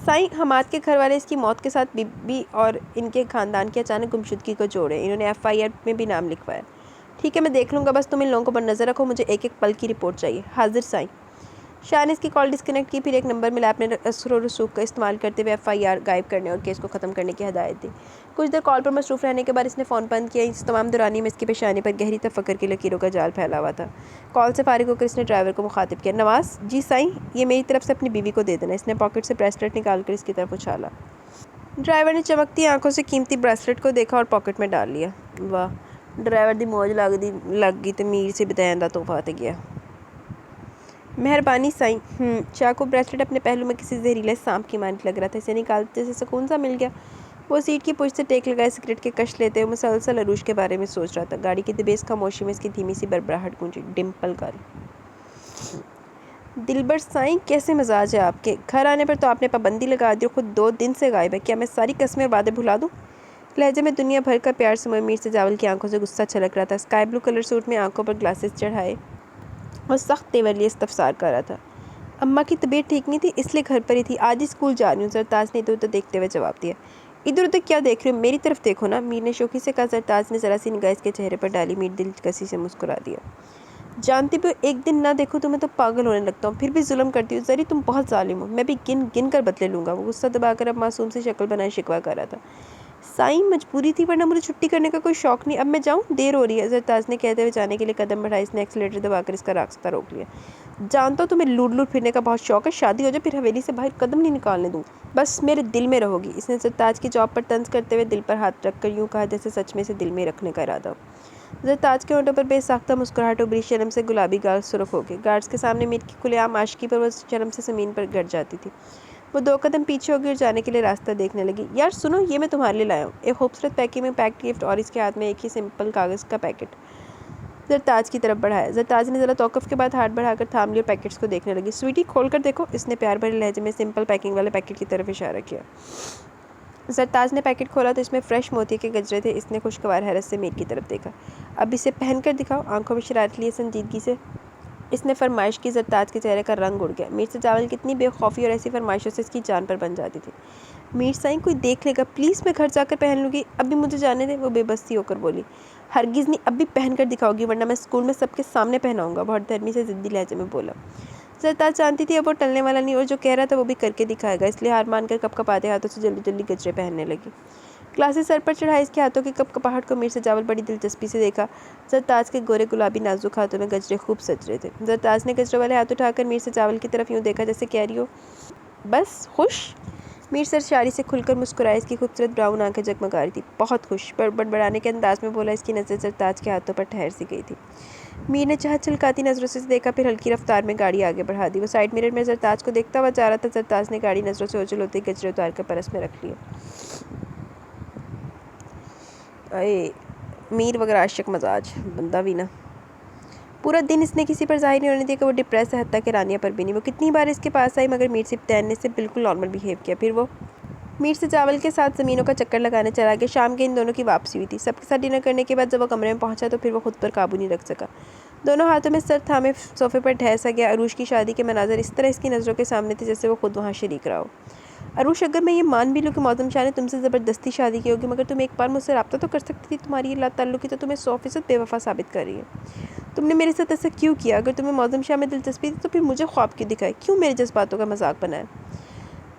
साईं, हमाद के घर वाले इसकी मौत के साथ बीबी और इनके ख़ानदान की अचानक गुमशुदगी को जोड़े। इन्होंने FIR में भी नाम लिखवाया। ठीक है, मैं देख लूँगा, बस तुम इन लोगों को पर नज़र रखो। मुझे एक पल की रिपोर्ट चाहिए। हाजिर साईं। शाह ने इसकी कॉल डिस्कनेक्ट की, फिर एक नंबर मिला। अपने असर और रसूख का इस्तेमाल करते हुए FIR गायब करने और केस को ख़त्म करने की हदायत दी। कुछ देर कॉल पर मसरूफ़ रहने के बाद इसने फ़ोन बंद किया। इस तमाम दौरानी में इसकी पेशानी पर गहरी तफक्कर की लकीरों का जाल फैला हुआ था। कॉल से फारिग होकर इसने ड्राइवर को मुखातिब किया। नवाज़ जी साईं, ये मेरी तरफ से अपनी बीवी को दे देना। इसने पॉकेट से ब्रेसलेट निकाल कर इसकी तरफ उछाला। ड्राइवर ने चमकती आंखों से कीमती ब्रेसलेट को देखा और पॉकेट में डाल लिया। वाह, ड्राइवर दी मौज लग गई तो मीर से बताया तोहफा ते गया। मेहरबानी साईं। शाह को ब्रेसलेट अपने पहलू में किसी जहरीले सांप की मानक लग रहा था। इसे निकालते से सुकून सा मिल गया। वो सीट की पुश से टेक लगाए सिगरेट के कश लेते हुए मुसलसल अरूज के बारे में सोच रहा था। गाड़ी की दबेस खामोशी में इसकी धीमी सी बरबराहट गूंजी। डिम्पल गाली। दिलबर साईं, कैसे मजाज है आपके? घर आने पर तो आपने पाबंदी लगा दी, खुद 2 दिन से गायब है। क्या मैं सारी कस्में और वादे भुला दूं? लहजे में दुनिया भर का प्यार समोए मीर से जावल की आंखों से गुस्सा छलक रहा था। स्काई ब्लू कलर सूट में आंखों पर ग्लासेस चढ़ाए और सख्त तेवर लिए इस्तफसार कर रहा था। अम्मा की तबीयत ठीक नहीं थी, इसलिए घर पर ही थी। आज ही स्कूल जा रही हूँ। ज़रताज ने इधर उधर देखते हुए जवाब दिया। इधर उधर क्या देख रहे हो? मेरी तरफ देखो ना, मीर ने शोखी से कहा। ज़रताज ने ज़रा सी निगाह इसके चेहरे पर डाली। मीर दिलकसी से मुस्कुरा दिया। जानती भी एक दिन ना देखो तुम्हें तो पागल होने लगता हूँ, फिर भी जुल्म करती हूँ। जरी तुम बहुत जालिम हो, मैं भी गिन गिन कर बदले लूँगा। वो गुस्सा दबाकर अब मासूम से शक्ल बनाए शिकवा कर रहा था। साईं, मजबूरी थी, वरना मुझे छुट्टी करने का कोई शौक नहीं। अब मैं जाऊँ, देर हो रही है। ज़रताज ने कहते हुए जाने के लिए कदम बढ़ाया। इसने एक्सीलेटर दबाकर इसका रास्ता रोक लिया। जानता हूँ तुम्हें लूट लूट फिरने का बहुत शौक है। शादी हो जाए फिर हवेली से बाहर कदम नहीं निकालने दूँ, बस मेरे दिल में रहोगी। इसने ज़रताज की जॉब पर तंज करते हुए दिल पर हाथ रख कर यूँ कहा जैसे सच में इसे दिल में रखने का इरादा हो। ज़रताज के होंठों पर बेसाख्ता मुस्कुराहट उभरी। शर्म से गुलाबी गाल सुर्ख हो गए। गार्ड्स के सामने मीर की खुलेआम आशिकी पर वह शर्म से ज़मीन पर गिर जाती थी। वो 2 कदम पीछे हो गई और जाने के लिए रास्ता देखने लगी। यार सुनो, ये मैं तुम्हारे लिए लाया हूँ। एक खूबसूरत पैकिंग में पैक्ड गिफ्ट और इसके हाथ में एक ही सिंपल कागज़ का पैकेट ज़रताज की तरफ बढ़ाया। ज़रताज ने ज़रा तौक़ुफ़ के बाद हाथ बढ़ाकर थाम लिया और पैकेट्स को देखने लगी। स्वीटी खोल कर देखो, इसने प्यार भरे लहजे में सिंपल पैकिंग वाले पैकेट की तरफ इशारा किया। ज़रताज ने पैकेट खोला तो इसमें फ्रेश मोती के गजरे थे। इसने खुशगवार हैरत से मीर की तरफ देखा। अब इसे पहन कर दिखाओ, आंखों में शरारत लिए संजीदगी से इसने फरमाइश की। ज़रताज के चेहरे का रंग उड़ गया। मीर से चावल कितनी बेखौफी और ऐसी फरमाइशों से इसकी जान पर बन जाती थी। मीर साईं, कोई देख लेगा, प्लीज़ मैं घर जाकर पहन लूँगी, अभी मुझे जाने दे। वो बेबसी होकर बोली। हरगिज़ नहीं, अभी पहन कर दिखाओगी वरना मैं स्कूल में सबके सामने पहनाऊँगा, बहुत धर्मी से ज़िद्दी लहजे में बोला। ज़रताज जानती थी अब वो टलने वाला नहीं और जो कह रहा था वो भी करके दिखाएगा, इसलिए हार मानकर कपकपाते हाथों से जल्दी जल्दी गजरे पहनने लगी। ग्लासेस सर पर चढ़ाई इसके हाथों की कपकपाहट को मीर सजावल बड़ी दिलचस्पी से देखा। ज़रताज के गोरे गुलाबी नाजुक हाथों में गजरे खूब सज रहे थे। ज़रताज ने गजरे वाले हाथ उठाकर मीर सजावल की तरफ यूँ देखा जैसे कह रही हो, बस खुश। मीर सरशारी से खुलकर मुस्कुराया। इसकी खूबसूरत ब्राउन आंखें जगमगा रही थी। बहुत खुश, बड़बड़ाने के अंदाज में बोला। इसकी नज़र ज़रताज के हाथों पर ठहर सी गई थी। मीर ने चाह छलकाती नज़रों से देखा, फिर हल्की रफ्तार में गाड़ी आगे बढ़ा दी। वो साइड मिरर में ज़रताज को देखता हुआ जा रहा था। ज़रताज ने गाड़ी नज़रों से ओझल होते ही गजरे उतार कर परस में रख लिए। अरे मीर वगैरह आशिक मजाज बंदा भी ना। पूरा दिन इसने किसी पर जाहिर नहीं होने दिया कि वो डिप्रेस है, हत्ता कि रानिया पर भी नहीं। वो कितनी बार इसके पास आई मगर मीर सिप्तैन ने से बिल्कुल नॉर्मल बिहेव किया। फिर वो मीर से चावल के साथ ज़मीनों का चक्कर लगाने चला गया। शाम के इन दोनों की वापसी हुई थी। सबके साथ डिनर करने के बाद जब वो कमरे में पहुंचा तो फिर वो खुद पर काबू नहीं रख सका। दोनों हाथों में सर थामे सोफे पर ठहर सा गया। अरूश की शादी के मनाजर इस तरह इसकी नज़रों के सामने थे जैसे वो खुद वहाँ शरीक रहा हो। अरूश, अगर मैं ये मान भी लूँ कि मौसम शाह ने तुमसे ज़बरदस्ती शादी की होगी, मगर तुम एक बार मुझसे रब्ता तो कर सकती थी। तुम्हारी ये लाताल्लुकी तो तुम्हें 100% बेवफा साबित कर रही है। तुमने मेरे साथ ऐसा क्यों किया? अगर तुम्हें मौसम शाह में दिलचस्पी थी तो फिर मुझे ख्वाब क्यों दिखाए? क्यों मेरे जज्बातों का मजाक बनाया?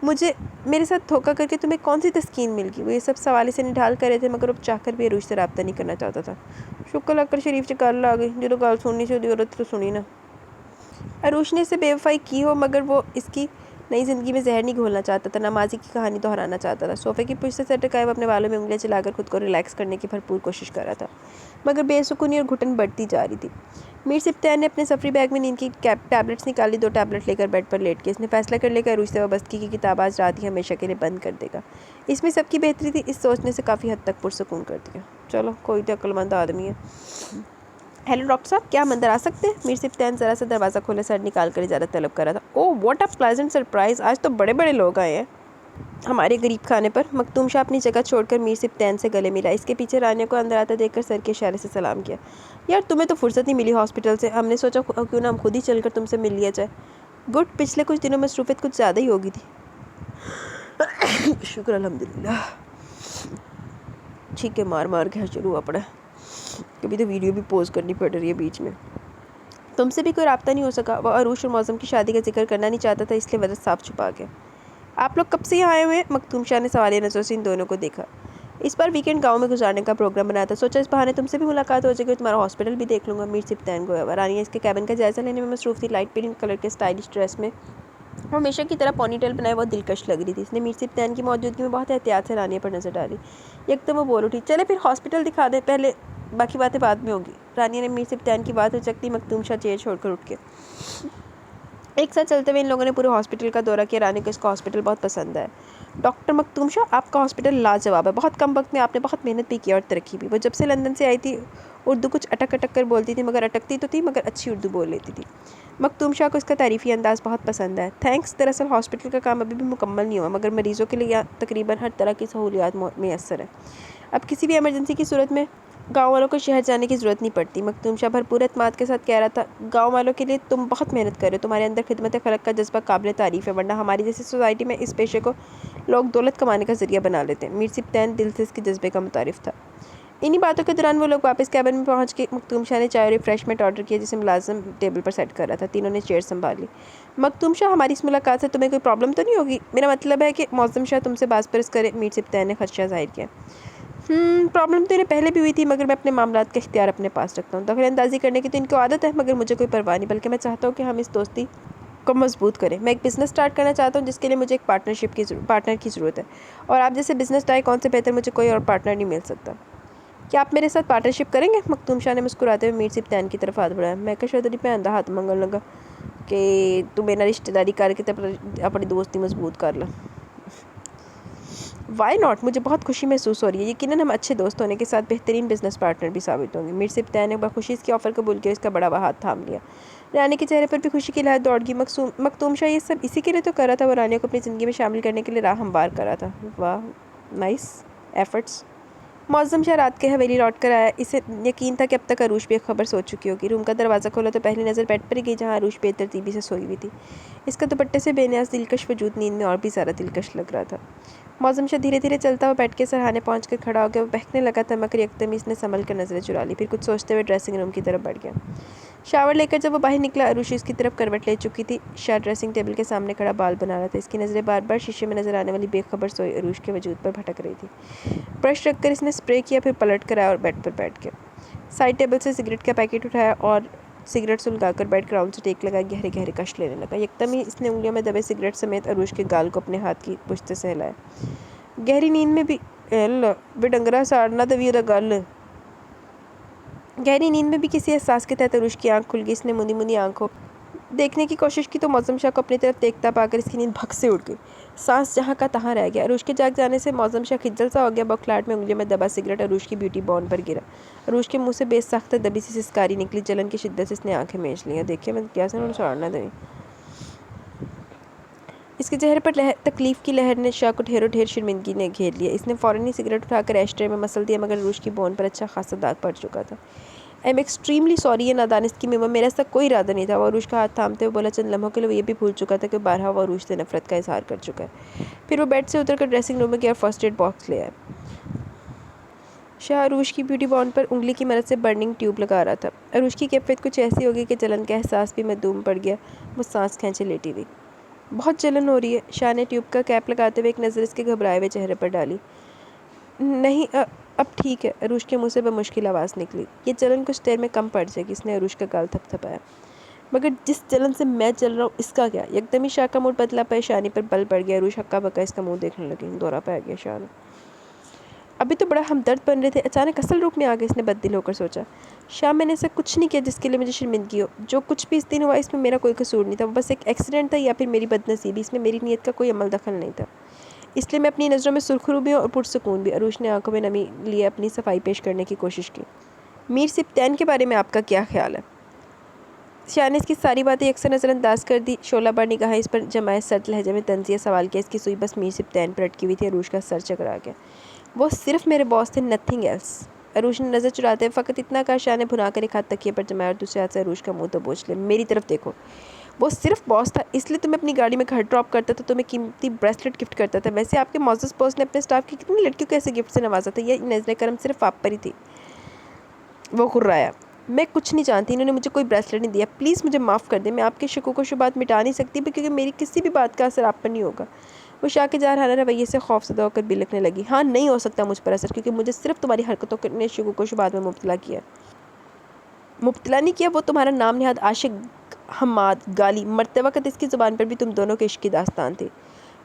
मुझे मेरे साथ धोखा करके तुम्हें कौन सी तस्कीन मिल गई? वो ये सब सवाल से निढाल कर रहे थे मगर अब चाहकर भी अरूश से रब्ता नहीं करना चाहता था। शुक्र लगकर शरीफ से गल आ गई, जो गल सुननी से औरत तो सुनी ना। अरूश ने इसे बेवफाई की हो मगर वो इसकी नई ज़िंदगी में जहर नहीं घोलना चाहता था, ना माजी की कहानी दोहराना चाहता था। सोफे की पुष्ट से सर टिकाए वो अपने बालों में उंगलियां चलाकर खुद को रिलैक्स करने की भरपूर कोशिश कर रहा था, मगर बेसुकूनी और घुटन बढ़ती जा रही थी। मीर सिप्तैन ने अपने सफरी बैग में नींद की टैबलेट्स निकाली। 2 टैबलेट लेकर बेड पर लेट के इसने फैसला कर लिया कि अरूश से वाबस्तगी की किताब आज रात ही हमेशा के लिए बंद कर देगा। इसमें सबकी बेहतरी थी। इस सोचने से काफ़ी हद तक पुरसकून कर दिया। चलो, कोई तो अक्लमंद आदमी है। हेलो डॉक्टर साहब, क्या हम अंदर आ सकते हैं? मीर सिप्तैन ज़रा सा दरवाज़ा खोले सर निकाल कर इजाज़त तलब कर रहा था। Oh what a pleasant surprise, आज तो बड़े बड़े लोग आए हैं हमारे गरीब खाने पर। मखदूम शाह अपनी जगह छोड़कर मीर सिप्तैन से गले मिला। इसके पीछे रानिया को अंदर आता देखकर सर के इशारे से सलाम किया। यार तुम्हें तो फुर्सत नहीं मिली हॉस्पिटल से, हमने सोचा क्यों ना हम खुद ही चलकर तुमसे मिल लिया जाए। गुड, पिछले कुछ दिनों में मसरूफियत कुछ ज़्यादा ही होगी थी। शुक्र अल्हम्दुलिल्लाह। ठीक है, मार मार के शुरू हुआ पड़ा। कभी तो वीडियो भी पोस्ट करनी पड़ रही है बीच में। तुमसे भी कोई राब्ता नहीं हो सका? वह अरूश और मौसम की शादी का जिक्र करना नहीं चाहता था, इसलिए वजह साफ छुपा गया। आप लोग कब से यहाँ आए हुए हैं? मखदूम शाह ने सवालिया नज़रों से इन दोनों को देखा। इस बार वीकेंड गांव में गुजारने का प्रोग्राम बनाया था, सोचा इस बहाने तुमसे भी मुलाकात हो जाएगी, तुम्हारा हॉस्पिटल भी देख लूँगा। मीर सिप्तैन को रानिया इसके कैबिन का जायज़ा लेने में मसरूफ़ थी। लाइट पिंक कलर के स्टाइलिश ड्रेस में वो हमेशा की तरह पोनीटेल बनाए बहुत दिलकश लग रही थी। इसने मीर सिप्तैन की मौजूदगी में बहुत एहतियात से रानिया पर नज़र डाली। एकदम वो बोल उठी, चले फिर हॉस्पिटल दिखा दे, पहले बाकी बातें बाद में होगी। रानिया ने मीर सिप्तैन की बात रचकती। मखदूम शाह चेयर छोड़कर उठ के एक साथ चलते हुए इन लोगों ने पूरे हॉस्पिटल का दौरा किया। रानी को इसका हॉस्पिटल बहुत पसंद है। डॉक्टर मखदूम शाह, आपका हॉस्पिटल लाजवाब है। बहुत कम वक्त में आपने बहुत मेहनत भी की और तरक्की भी। वो जब से लंदन से आई थी उर्दू कुछ अटक अटक कर बोलती थी, मगर अटकती तो थी मगर अच्छी उर्दू बोल लेती थी। मखदूम शाह को इसका तारीफ़ी अंदाज़ बहुत पसंद है। थैंक्स। दरअसल हॉस्पिटल का काम अभी भी मुकम्मल नहीं हुआ, मगर मरीज़ों के लिए यहाँ तकरीबन हर तरह की सहूलियात मैसर है। अब किसी भी इमरजेंसी की सूरत में गाँव वालों को शहर जाने की ज़रूरत नहीं पड़ती। मखदूम शाह भरपूर एतमाद के साथ कह रहा था, गाँव वालों के लिए तुम बहुत मेहनत कर रहे हो, तुम्हारे अंदर खिदमत खलक का जज्बा काबिल तारीफ़ है, वरना हमारी जैसी सोसाइटी में इस पेशे को लोग दौलत कमाने का ज़रिया बना लेते हैं। मीर सिप्तैन दिल से इसके जज्बे का मुतारिफ था। इन्हीं बातों के दौरान वो लोग वापस कैबिन में पहुंच के मखदूम शाह ने चाय और रिफ्रेशमेंट ऑर्डर किया, जिसे मुलाजिम टेबल पर सेट कर रहा था। तीनों ने चेयर संभाली। मखदूम शाह, हमारी इस मुलाकात से तुम्हें कोई प्रॉब्लम तो नहीं होगी? मेरा मतलब है कि मौसम शाह तुमसे बास परस करे। मीर सिप्तैन ने खदशा जाहिर किया। प्रॉब्लम तो इन्हें पहले भी हुई थी, मगर मैं अपने मामलात का इख्तियार अपने पास रखता हूँ। दखल अंदाजी करने की तो इनको आदत है, मगर मुझे कोई परवाह नहीं, बल्कि मैं चाहता हूँ कि हम इस दोस्ती को मजबूत करें। मैं एक बिज़नेस स्टार्ट करना चाहता हूँ, जिसके लिए मुझे एक पार्टनर की ज़रूरत है, और आप जैसे बिज़नेस टाइकॉन से बेहतर मुझे कोई और पार्टनर नहीं मिल सकता। क्या आप मेरे साथ पार्टनरशिप करेंगे? मखदूम शाह ने मुस्कुराते हुए मीर सिप्तैन की तरफ हाथ बढ़ाया। मैं कशदरी पे अंधा हाथ मंगन लगा। कि तू मेरा रिश्तेदारी करके तो अपनी दोस्ती मजबूत कर ला। वाई नॉट, मुझे बहुत खुशी महसूस हो रही है। यकीनन हम अच्छे दोस्त होने के साथ बेहतरीन बिजनेस पार्टनर भी साबित होंगे। मीर सिप्तान ने बखुशी इसकी ऑफ़र कबूल किया, इसका बड़ा हाथ थाम लिया। रानी के चेहरे पर भी खुशी की लहर दौड़ गई। मखदूम शाह ये सब इसी के लिए तो कर रहा था, वो रानी को अपनी ज़िंदगी में शामिल करने के लिए राह हमवार कर रहा था। वाह, नाइस एफर्ट्स। मौज़म शाह रात के हवेली लौट कर आया। इसे यकीन था कि अब तक अरूश बेखबर सो चुकी होगी। रूम का दरवाज़ा खोला तो पहली नज़र बेड पर ही गई, जहाँ अरूश बेतरतीबी से सोई हुई थी। इसका दुपट्टे से बेनियाज दिलकश वजूद नींद में और भी ज़्यादा दिलकश लग रहा था। मौज़म शाह धीरे धीरे चलता हुआ बेड के सरहाने पहुँच कर खड़ा हो गया। वो बहकने लगा था, मगर यकदम इसने संभल कर नज़रें चुरा ली। फिर कुछ सोचते हुए ड्रेसिंग रूम की तरफ बढ़ गया। शावर लेकर जब वो बाहर निकला, अरूश इसकी तरफ करवट ले चुकी थी। शाह ड्रेसिंग टेबल के सामने खड़ा बाल बना रहा था। इसकी नज़रें बार बार शीशे में नजर आने वाली बेखबर सोई अरूश के वजूद पर भटक रही थी। ब्रश रखकर इसने स्प्रे किया, फिर पलट कर आया और बेड पर बैठ गया। साइड टेबल से सिगरेट का पैकेट उठाया और सिगरेट सुलगाकर बेड ग्राउंड से टेक लगा गहरे गहरे कश लेने लगा। एकदम ही इसने उंगलियों में दबे सिगरेट समेत अरूश के गाल को अपने हाथ की पुश्त से हिलाया। गहरी नींद में भी बेडंगरा साड़ना दवी गल। गहरी नींद में भी किसी एहसास के तहत अरूश की आंख खुल गई। इसने मुनी मुनी आंखों देखने की कोशिश की तो मौज़म शाह को अपनी तरफ देखता पाकर इसकी नींद भग से उड़ गई। सांस जहाँ का तहाँ रह गया। अरूश के जाग जाने से मौज़म शाह खिज्जल सा हो गया। बौखलाहट में उंगलियों में दबा सिगरेट अरूश की ब्यूटी बॉन पर गिरा। अरूश के मुंह से बेसख्त दबी सी सिसकारी निकली। जलन की शिद्दत से इसने आंखें मीच ली। देखिए मैं क्या से छोड़ना दे। इसके चेहरे पर तकलीफ की लहर ने शाह को ढेरों ढेर शर्मिंदगी ने घेर लिया। इसने फ़ौरन ही सिगरेट उठाकर एस्ट्रे में मसल दिया, मगर अरूश की बोन पर अच्छा खासा दाग पड़ चुका था। आई एम एक्सट्रीमली सॉरी, ये नादानिस्ती में मेरा ऐसा कोई इरादा नहीं था। वो अरूश का हाथ थामते हुए बोला। चंद लम्हों के लिए वो ये भी भूल चुका था कि बारहा वो अरूश से नफरत का इजहार कर चुका है। फिर वो बेड से उतरकर ड्रेसिंग रूम में गया और फर्स्ट एड बॉक्स ले आया। शाह अरूश की ब्यूटी बॉन्ड पर उंगली की मदद से बर्निंग ट्यूब लगा रहा था। अरूश की कैफियत कुछ ऐसी हो गई कि जलन का एहसास भी मदूम पड़ गया। वो सांस खींचे लेटी हुई। बहुत जलन हो रही है। शाह ने ट्यूब का कैप लगाते हुए एक नज़र इसके घबराए हुए चेहरे पर डाली। नहीं, अब ठीक है। अरूश के मुंह से बमुश्किल आवाज़ निकली। ये जलन कुछ देर में कम पड़ जाएगी। इसने अरूश का गाल थपथपाया। मगर जिस जलन से मैं जल रहा हूँ इसका क्या? एकदम ही शाह का मूड बदला। परेशानी पर बल पड़ गया। अरूश हक्का बक्का इसका मुंह देखने लगी। दौरा पै गया शाह ने। अभी तो बड़ा हमदर्द बन रहे थे, अचानक असल रूप में आ गए। इसने बददिल होकर सोचा। शाह, मैंने ऐसा कुछ नहीं किया जिसके लिए मुझे शर्मिंदगी हो। जो कुछ भी इस दिन हुआ इसमें मेरा कोई कसूर नहीं था। वो बस एक एक्सीडेंट था या फिर मेरी बदनसीबी। इसमें मेरी नीयत का कोई अमल दखल नहीं था। इसलिए मैं अपनी नज़रों में सुरखरू भी और पुरसकून भी। अरूश ने आंखों में नमी लिए अपनी सफाई पेश करने की कोशिश की। मीर सिप्तान के बारे में आपका क्या ख्याल है? शाह ने इसकी सारी बातें अक्सर नज़रअंदाज कर दी। शोला बार निगाहें इस पर जमाए सर्द लहजे में तंजिया सवाल किया। इसकी सुई बस मीर सिप्तान पर अटकी हुई थी। अरूश का सर चकरा गया। वो सिर्फ मेरे बॉस थे, नथिंग एल्स। अरूश ने नज़र चुराते हुए फ़कत इतना कहा। शाह ने भुना कर एक हाथ तकिए पर जमाया और दूसरे हाथ से अरूश का मुंह तो बोझ ले। मेरी तरफ देखो। वो सिर्फ बॉस था, इसलिए तुम्हें अपनी गाड़ी में घर ड्रॉप करता था, तुम्हें कीमती ब्रेसलेट गिफ्ट करता था। वैसे आपके मौजूद बॉस ने अपने स्टाफ की कितनी लड़कियों को ऐसे गिफ्ट से नवाजा था? ये नज़र करम सिर्फ आप पर ही थी। वो घुर्राया। मैं कुछ नहीं जानती, इन्होंने मुझे कोई ब्रेसलेट नहीं दिया। प्लीज़ मुझे माफ़ कर दें। मैं आपके शकों को शुबात मिटा नहीं सकती, क्योंकि मेरी किसी भी बात का असर आप पर नहीं होगा। वो शाह के जारहाना रवैये से खौफजदा होकर बिलखने लगी। हाँ, नहीं हो सकता मुझ पर असर, क्योंकि मुझे सिर्फ तुम्हारी हरकतों ने शकों को शुबात में मुब्तला नहीं किया। वो तुम्हारा नाम निहाद आशिक, हमाद, गाली मरते वक्त इसकी ज़ुबान पर भी तुम दोनों के इश्क की दास्तान थी।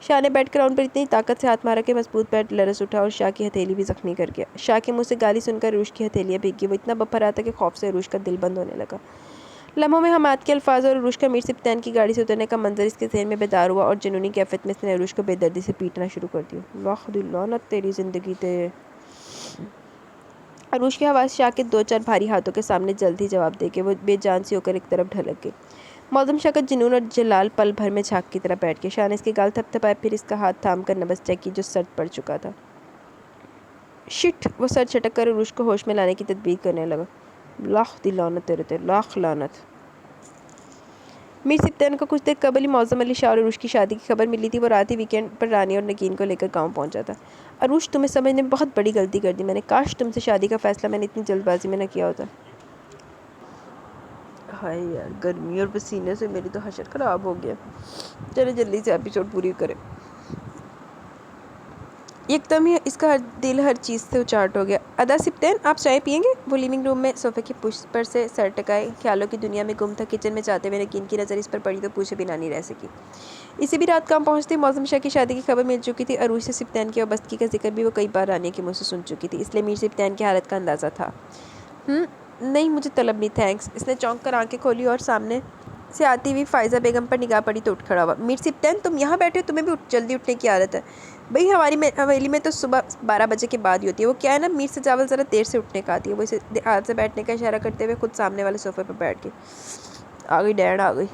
शाह ने बेड ग्राउंड पर इतनी ताकत से हाथ मारा कि मजबूत पैर लरस उठा और शाह की हथेली भी जख्मी कर गया। शाह के मुंह से गाली सुनकर अरूश की हथेलियाँ भीग गई। वो इतना बफर रहा था कि खौफ से अरूश का दिल बंद होने लगा। लम्हों में हमाद के अल्फाज और अरूश का मीर सिप्तान की गाड़ी से उतरने का मंजर इसके ज़हन में बेदार हुआ और जुनूनी कैफियत में इसने अरूश को बेदर्दी से पीटना शुरू कर दिया। लाख तेरी ज़िंदगी ते। अरूश की आवाज़ शाह के दो चार भारी हाथों के सामने जल्द ही जवाब दे के वो बेजान सी होकर एक तरफ ढलक गई। मौज़म शाह का जुनून और जलाल पल भर में झाग की तरह बैठ के। शाह ने इसके गाल थपथपाए, फिर इसका हाथ थाम कर नबज़ चेक की जो सर्द पड़ चुका था। शिट! वो सर झटक कर अरूश को होश में लाने की तदबीर करने लगा। लाख दी लानत तेरे ते, लाख लानत। मीर सिप्तान को कुछ देर कबल ही मौज़म अली शाह और अरूश की शादी की खबर मिली थी। वो रात ही वीकेंड पर रानी और नगीन को लेकर गांव पहुंचा था। अरूश, तुम्हें समझने में बहुत बड़ी गलती कर दी मैंने। काश तुमसे शादी का फ़ैसला मैंने इतनी जल्दबाजी में न किया होता। हाय यार, गर्मी और पसीने से मेरी तो हशर ख़राब हो गया। चलो जल्दी से एपिसोड पूरी करें। एकदम ही इसका दिल हर चीज़ से उचाट हो गया। अदा सिप्तान, आप चाय पियेंगे? वो लिविंग रूम में सोफे की पुश पर से सर टकाए ख्यालों की दुनिया में गुम था। किचन में जाते हुए नकीन की नज़र इस पर पड़ी तो पूछे बिना नहीं रह सकी। इसी भी रात काम पहुंचते मौज़म शाह की शादी की खबर मिल चुकी थी। अरूश से सिप्तान की वाबस्तगी का जिक्र भी वो कई बार रानी के मुँह से सुन चुकी थी, इसलिए मीर सिप्तान की हालत का अंदाज़ा था। नहीं, मुझे तलब नहीं, थैंक्स। इसने चौंक कर आंखें खोली और सामने से आती हुई फ़ायज़ा बेगम पर निगाह पड़ी तो उठ खड़ा हुआ। मीर सिप्तैन, तुम यहाँ बैठे हो, तुम्हें भी जल्दी उठने की आदत है? भाई हमारी हवेली में तो सुबह 12 बजे के बाद ही होती है। वो क्या है ना, मीर से चावल ज़रा देर से उठने का आती है। वो इसे हाथ से बैठने का इशारा करते हुए खुद सामने वाले सोफे पर बैठ गई। आ गई डैड, आ गई।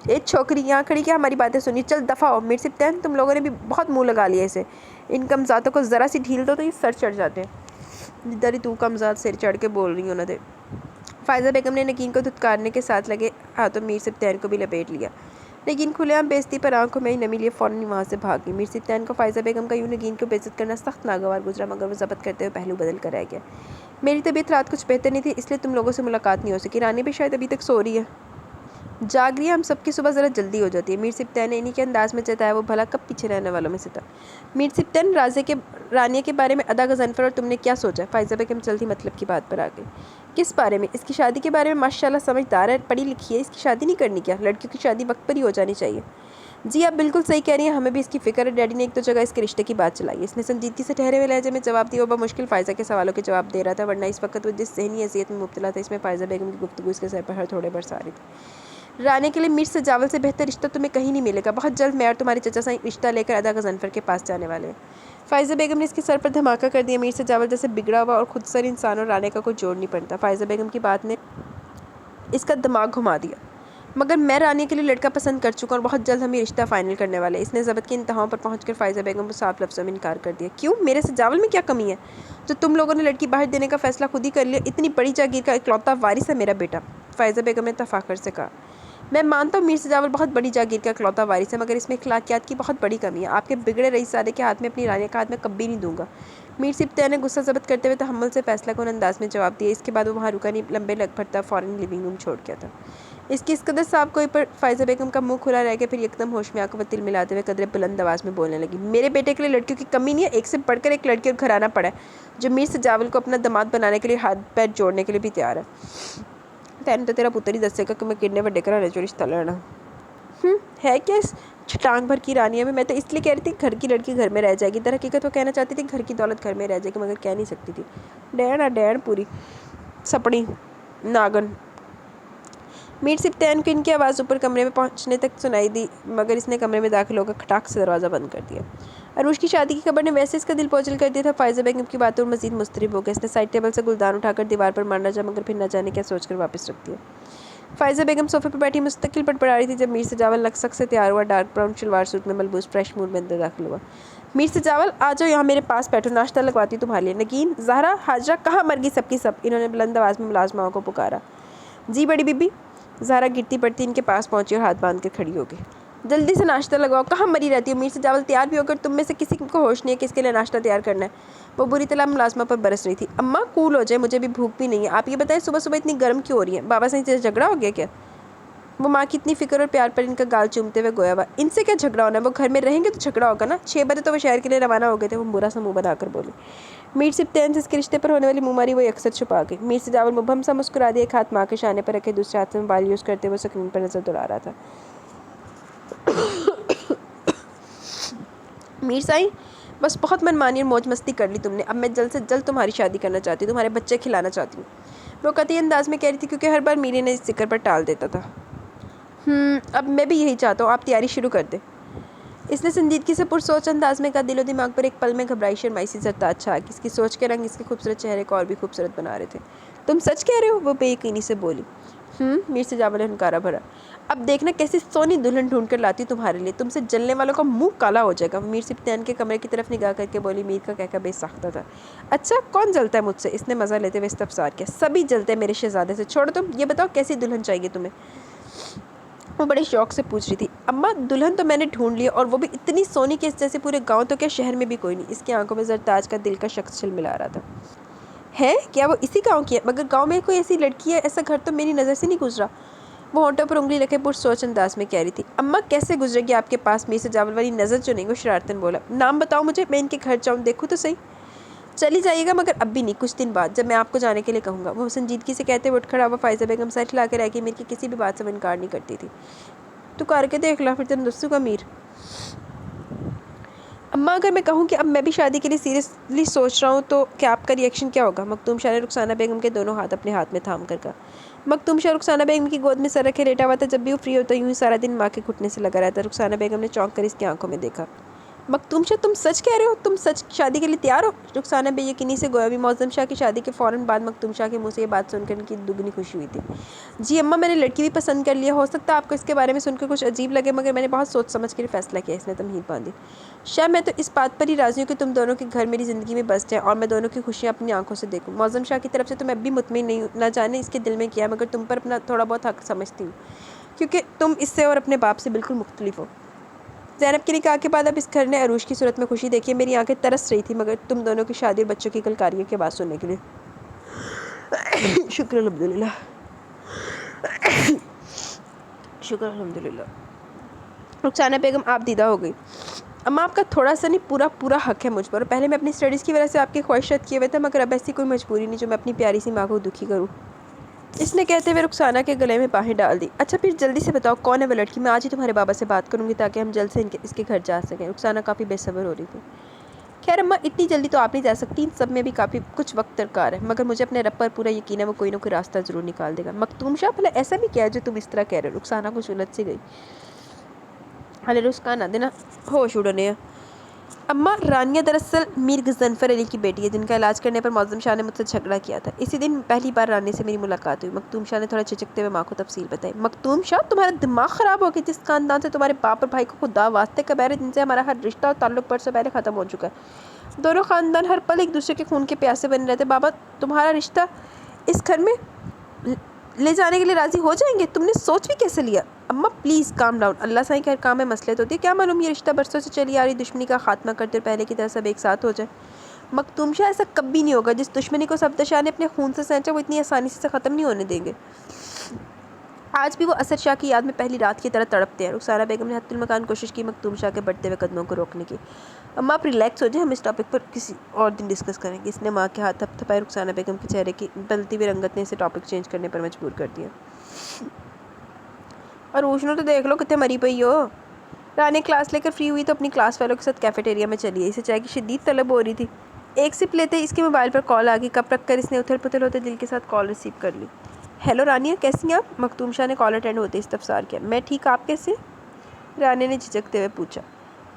एक छोकरी यहाँ खड़ी क्या हमारी बातें सुनी, चल दफ़ा हो। मीर सिप्तैन, तुम लोगों ने भी बहुत मुँह लगा लिया इसे। इन कमज़ातों को ज़रा सी ढील दो तो ये सर चढ़ जाते हैं। जिधर ही तू कमज़ात सिर चढ़ के बोल रही हो ना दे। फ़ायज़ा बेगम ने नगीन को धुतकारने के साथ लगे हाथों मीर सिप्तैन को भी लपेट लिया। नगीन खुलेआम बेइज्जती पर आंखों में ही नमी लिए फ़ौरन वहाँ से भाग गई। मीर सिप्तैन को फ़ायज़ा बेगम का यूँ नगीन को बेइज्जत करना सख्त नागवार गुजरा, मगर वो ज़ब्त करते हुए पहलू बदल कर रह गया। मेरी तबीयत रात कुछ बेहतर नहीं थी, इसलिए तुम लोगों से मुलाकात नहीं हो सकी। रानी भी शायद अभी तक सो रही है, जाग रही है। हम सबकी सुबह ज़रा जल्दी हो जाती है। मीर सिप्तैन ने इन्हीं के अंदाज़ में जताया। वो भला कब पीछे रहने वालों में से था। मीर सिप्तैन, रानिया के बारे में अदा गज़नफ़र और तुमने क्या सोचा? फ़ायज़ा बेगम जल्दी मतलब की बात पर आ गई। किस बारे में? इसकी शादी के बारे में। माशाल्लाह समझदार है, पढ़ी लिखी है, इसकी शादी नहीं करनी क्या? लड़कियों की शादी वक्त पर ही हो जानी चाहिए। जी आप बिल्कुल सही कह रही हैं, हमें भी इसकी फ़िक्र है। डैडी ने एक तो जगह इसके रिश्ते की बात चलाई। इसने संजीदगी से ठहरे हुए लहजे में जवाब दिया। वो मुश्किल फ़ायज़ा के सवालों के जवाब दे रहा था, वरना इस वक्त वो जिस ज़हनी अज़ियत में मुब्तला था, इसमें फ़ायज़ा बेगम की गुफ्तगू इसके सर पर हर थोड़े बरसा रही थी। रानी के लिए मीर सजावल से बेहतर रिश्ता तुम्हें कहीं नहीं मिलेगा। बहुत जल्द मैं और तुम्हारे चचा साईं रिश्ता लेकर अदा गज़नफ़र के पास जाने वाले हैं। फ़ायज़ा बेगम ने इसके सर पर धमाका कर दिया। मीर सजावल जैसे बिगड़ा हुआ और खुद सर इंसान और रानी का कोई जोड़ नहीं पड़ता। फ़ायज़ा बेगम की बात ने इसका दिमाग घुमा दिया। मगर मैं रानी के लिए लड़का पसंद कर चुका और बहुत जल्द हम ये रिश्ता फ़ाइनल करने वाले। इसने ज़ब्त की इंतहाओं पर पहुंचकर फ़ायज़ा बेगम को साफ लफ्ज़ों में इनकार कर दिया। क्यों? मेरे सजावल में क्या कमी है जो तुम लोगों ने लड़की बाहर देने का फ़ैसला खुद ही कर लिया? इतनी बड़ी जागीर का इकलौता वारिस है मेरा बेटा, फ़ायज़ा बेगम ने तफाखर से कहा। मैं मानता हूँ मीर सजावल बहुत बड़ी जागीर का इकलौता वारिस है, मगर इसमें अखलाकियात की बहुत बड़ी कमी है। आपके बिगड़े रईसज़ादे के हाथ में अपनी रानी का हाथ मैं कभी नहीं दूंगा। मीर सिप्तैन ने गुस्सा ज़ब्त करते हुए तहम्मुल से फ़ैसला कौन अंदाज में जवाब दिया। इसके बाद वो वहाँ रुका नहीं, लंबे लग भरता फ़ौरन लिविंग रूम छोड़ गया था। इसकी इस कदर साफ कोई पर फ़ायज़ा बेगम का मुंह खुला रह गया। फिर एकदम होश में आकर वह तिल मिलाते हुए कदरे बुलंद आवाज़ में बोलने लगी। मेरे बेटे के लिए लड़कियों की कमी नहीं है, एक से बढ़कर एक लड़की और घराना पड़ा है जो मीर सजावल को अपना दामाद बनाने के लिए हाथ पैर जोड़ने के लिए भी तैयार है। तैन तो तेरा पुत्र ही दसेगा कि मैं कितने बड़े घराने चो रिश्ता लेना है क्या इस छटांग भर की रानिया में? मैं तो इसलिए कह रही थी घर की लड़की घर में रह जाएगी। दर हकीकत वो कहना चाहती थी घर की दौलत घर में रह जाएगी, मगर कह नहीं सकती थी। डैन पूरी सपड़ी नागन। मीर सिप्तैन को इनकी आवाज़ ऊपर कमरे में पहुंचने तक सुनाई दी, मगर इसने कमरे में दाखिल होकर खटाक से दरवाज़ा बंद कर दिया। अरूश की शादी की खबर ने वैसे इसका दिल बोझल कर दिया था। फ़ायज़ा बेगम की बातों में मज़ीद मुस्तरिब हो गया। इसने साइड टेबल से गुलदान उठाकर दीवार पर मारना चाहा, मगर फिर न जाने क्या सोचकर वापस रख दिया। फ़ायज़ा बेगम सोफे पर बैठी मुस्तकिल बड़बड़ा रही थी जब मीर सजावल लकसक से तैयार हुआ, डार्क ब्राउन शलवार सूट में मलबूस फ्रेश मूड में अंदर दाखिल हुआ। मीर सजावल, आ जाओ यहाँ मेरे पास बैठो, नाश्ता लगवाती हूँ तुम्हारे लिए। नगीन, ज़हरा, हाजरा कहाँ मर गई सबकी सब? इन्होंने बुलंद आवाज़ में मुलाज़माओं को पुकारा। जी बड़ी बीबी। ज़हरा गिरती पड़ती इनके पास पहुंची और हाथ बांध कर खड़ी हो गई। जल्दी से नाश्ता लगवाओ, कहाँ मरी रहती हो? मीर सजावल तैयार भी होकर तुम में से किसी को होश नहीं है किसके लिए नाश्ता तैयार करना है। वो बुरी तरह मुलाजमा पर बरस रही थी। अम्मा कूल हो जाए, मुझे भी भूख भी नहीं है। आप ये बताएं सुबह सुबह इतनी गर्म क्यों हो रही है? बाबा से झगड़ा हो गया क्या? वो माँ की इतनी फिक्र और प्यार पर इनका गाल चूमते हुए गोया हुआ। इनसे क्या झगड़ा होना है? वो घर में रहेंगे तो झगड़ा होगा ना। 6 बजे तो वो शहर के लिए रवाना हो गए थे। वो बुरा सा मुँह बनाकर बोली। मीर सिप्तैन से इसके रिश्ते पर होने वाली मुँहमारी वो अक्सर छुपा गई। मीर सजावल मुबहम सा मुस्कुरा दिया, एक हाथ माँ के शाने पर रखे, दूसरे हाथ से मोबाइल यूज़ करते हुए स्क्रीन पर नजर दौड़ा रहा था। मीर साईं, बस बहुत मनमानी और मौज मस्ती कर ली तुमने। अब मैं जल्द से जल्द तुम्हारी शादी करना चाहती हूँ, तुम्हारे बच्चे खिलाना चाहती हूँ। वो कतई अंदाज में कह रही थी, क्योंकि हर बार मीरे ने इस जिक्र पर टाल देता था। अब मैं भी यही चाहता हूँ, आप तैयारी शुरू कर दें। इसने संजीदगी से पुरसोच अंदाज में कहा। दिलो दिमाग पर एक पल में घबराई शर्माई सी जरता अच्छा कि इसकी सोच के रंग इसके खूबसूरत चेहरे को और भी खूबसूरत बना रहे थे। तुम सच कह रहे हो? वो बेयकीनी से बोली। मीर सजावल ने हुनकारा भरा। अब देखना कैसी सोनी दुल्हन ढूंढ कर लाती तुम्हारे लिए, तुमसे जलने वालों का मुंह काला हो जाएगा। मीर सिप्तैन के कमरे की तरफ निगाह करके बोली। मीर का कहकर बेसाख्ता था। अच्छा कौन जलता है मुझसे? इसने मज़ा लेते हुए इस्तफसार किया। सभी जलते हैं मेरे शहजादे से। छोड़ो तुम, ये बताओ कैसी दुल्हन चाहिए तुम्हें? वो बड़े शौक से पूछ रही थी। अम्मा दुल्हन तो मैंने ढूंढ लिया, और वो भी इतनी सोनी कि इस जैसे पूरे गांव तो क्या शहर में भी कोई नहीं। इसकी आंखों में जरताज का दिल का शख्स मिला रहा था। है क्या वो इसी गांव की है? मगर गांव में कोई ऐसी लड़की है, ऐसा घर तो मेरी नज़र से नहीं गुजरा। वो होंठों पर उंगली रखे पुरसोच अंदाज में कह रही थी। अम्मा कैसे गुजरेगी आपके पास मीर सजावल वाली नज़र जो नहीं? वो शरारतन बोला। नाम बताओ मुझे, मैं इनके घर जाऊँ देखूँ तो सही। चली जाइएगा, मगर अब भी नहीं, कुछ दिन बाद जब मैं आपको जाने के लिए कहूँगा। वो संजीदगी से कहते हुए उठ खड़ा हुआ। फ़ायज़ा बेगम सर हिला के रह गई। मीर की किसी भी बात से वो इनकार नहीं करती थी। तू करके देख ला, फिर तेन दसूगा मीर। अम्मा अगर मैं कहूँ कि अब मैं भी शादी के लिए सीरियसली सोच रहा हूँ तो क्या आपका रिएक्शन क्या होगा? मखदूम शाह ने रुखसाना बेगम के दोनों हाथ अपने हाथ में थाम कर कहा। मखदूम शाह रुखसाना बेगम की गोद में सर रखे लेटा हुआ था। जब भी वो फ्री होता यूं ही सारा दिन माँ के घुटने से लगा रहता। रुखसाना बेगम ने चौंक कर इसकी आंखों में देखा। मखदूम शाह, तुम सच कह रहे हो? तुम सच शादी के लिए तैयार हो? रुखसाना बेयकीनी से गोया। भी मौज़म शाह की शादी के फ़ौरन बाद मखदूम शाह के मुंह से ये बात सुनकर इनकी दुगनी खुशी हुई थी। जी अम्मा, मैंने लड़की भी पसंद कर लिया। हो सकता है आपको इसके बारे में सुनकर कुछ अजीब लगे, मगर मैंने बहुत सोच समझ कर फैसला किया। इसने तमहीद बांधी। शाह, मैं तो इस बात पर ही राज़ी हूँ कि तुम दोनों के घर मेरी ज़िंदगी में बस जाए और मैं दोनों की खुशियाँ अपनी आंखों से देखूँ। मौज़म शाह की तरफ से तो मैं भी मुतमिन नहीं हूँ, ना जाने इसके दिल में क्या है, मगर तुम पर अपना थोड़ा बहुत हक समझती हूँ, क्योंकि तुम इससे और अपने बाप से बिल्कुल मुख्तलिफ हो। ज़ैनब के निकाह के बाद अब इस घर ने अरूज की सूरत में खुशी देखी है। मेरी आंखें तरस रही थी मगर तुम दोनों की शादी और बच्चों की कलकारियों की बात सुनने के लिए। शुक्र अल्हम्दुलिल्लाह, शुक्र अल्हम्दुलिल्लाह। रुखसाना बेगम आप दीदा हो गई। अम्मा, आपका थोड़ा सा नहीं पूरा पूरा हक है मुझ पर। पहले मैं अपनी स्टडीज़ की वजह से आपकी ख्वाहिशात किए हुए था, मगर अब ऐसी कोई मजबूरी नहीं जो मैं अपनी प्यारी सी माँ को दुखी करूँ। इसने कहते हुए रुखसाना के गले में बाहें डाल दी। अच्छा फिर जल्दी से बताओ कौन है वो लड़की? मैं आज ही तुम्हारे बाबा से बात करूंगी ताकि हम जल्द से इसके घर जा सकें। रुखसाना काफ़ी बेसब्र हो रही थी। खैर अम्मा, इतनी जल्दी तो आप नहीं जा सकती, इन सब में भी काफ़ी कुछ वक्त दरकार है, मगर मुझे अपने रब पर पूरा यकीन है वो कोई ना कोई रास्ता ज़रूर निकाल देगा। मखदूम शाह, भला ऐसा भी क्या है जो तुम इस तरह कह रहे हो? रुखसाना कुछ उलझ सी गई। हले रुस्का ना देना, होश उड़ने। अम्मा, रानिया दरअसल मीर गज़नफ़र अली की बेटी है, जिनका इलाज करने पर मौज़म शाह ने मुझसे झगड़ा किया था। इसी दिन पहली बार रानी से मेरी मुलाकात हुई। मखदूम शाह ने थोड़ा झिझकते हुए माँ को तफसील बताई। मखदूम शाह, तुम्हारा दिमाग ख़राब हो गया? जिस खानदान से तुम्हारे बाप और भाई को खुदा वास्ते का बैर है, जिनसे हमारा हर रिश्ता और ताल्लुक बरसों पहले ख़त्म हो चुका है। दोनों ख़ानदान हर पल एक दूसरे के खून के प्यासे बने रहते। बाबा तुम्हारा रिश्ता इस घर में ले जाने के लिए राज़ी हो जाएंगे? तुमने सोच भी कैसे लिया? अम्मा प्लीज़ काम डाउन, अल्लाह साईं का हर काम में मसलहत होती है। क्या मालूम ये रिश्ता बरसों से चली आ रही दुश्मनी का खात्मा करते और पहले की तरह सब एक साथ हो जाए। मखदूम शाह, ऐसा कभी नहीं होगा। जिस दुश्मनी को सफदर शाह ने अपने खून से सेंचा वो इतनी आसानी से ख़त्म नहीं होने देंगे। आज भी वो असद शाह की याद में पहली रात की तरह तड़पते हैं। रुखसाना बेगम ने हत्तुल मकान कोशिश की मखदूम शाह के बढ़ते हुए कदमों को रोकने की। अम्मा आप रिलैक्स हो जाए, हम इस टॉपिक पर किसी और दिन डिस्कस करेंगे। इसने माँ के हाथ थपथपाए। रुखसाना बेगम के चेहरे की बदलती हुई रंगत ने इसे टॉपिक चेंज करने पर मजबूर कर दिया। और उष्णो तो देख लो कितने मरी पई हो। रानी क्लास लेकर फ्री हुई तो अपनी क्लास फेलो के साथ कैफेटेरिया में चली है। इसे चाय की शदीद तलब हो रही थी। एक सिप लेते ही इसके मोबाइल पर कॉल आ गई। कप रख कर इसने उथल पुथल होते दिल के साथ कॉल रिसीव कर ली। हेलो रानिया, कैसी हैं आप? मखदूम शाह ने कॉल अटेंड होते इस्तफसार किया। मैं ठीक, आप कैसे? रानी ने झिझकते हुए पूछा।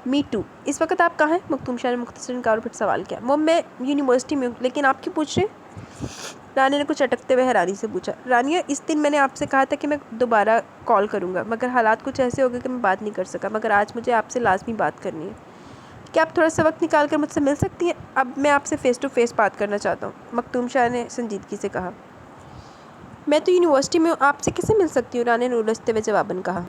Me too. इस वक्त आप कहाँ हैं? मखदूम शाह ने मुख्तसर इनकार पर सवाल किया। वो मैं यूनिवर्सिटी में हूँ। लेकिन आप क्यों पूछ रहे हैं? रानी ने कुछ अटकते हुए हैरानी से पूछा। रानिया, इस दिन मैंने आपसे कहा था कि मैं दोबारा कॉल करूँगा, मगर हालात कुछ ऐसे हो गए कि मैं बात नहीं कर सका, मगर आज मुझे आपसे लाजमी बात करनी है। क्या आप थोड़ा सा वक्त निकाल कर मुझसे मिल सकती हैं? अब मैं आपसे फ़ेस टू फेस बात करना चाहता हूँ, मखदूम शाह ने संजीदगी से कहा। मैं तो यूनिवर्सिटी में हूँ, आपसे कैसे मिल सकती हूँ? रानी ने उलझते हुए जवाबन कहा।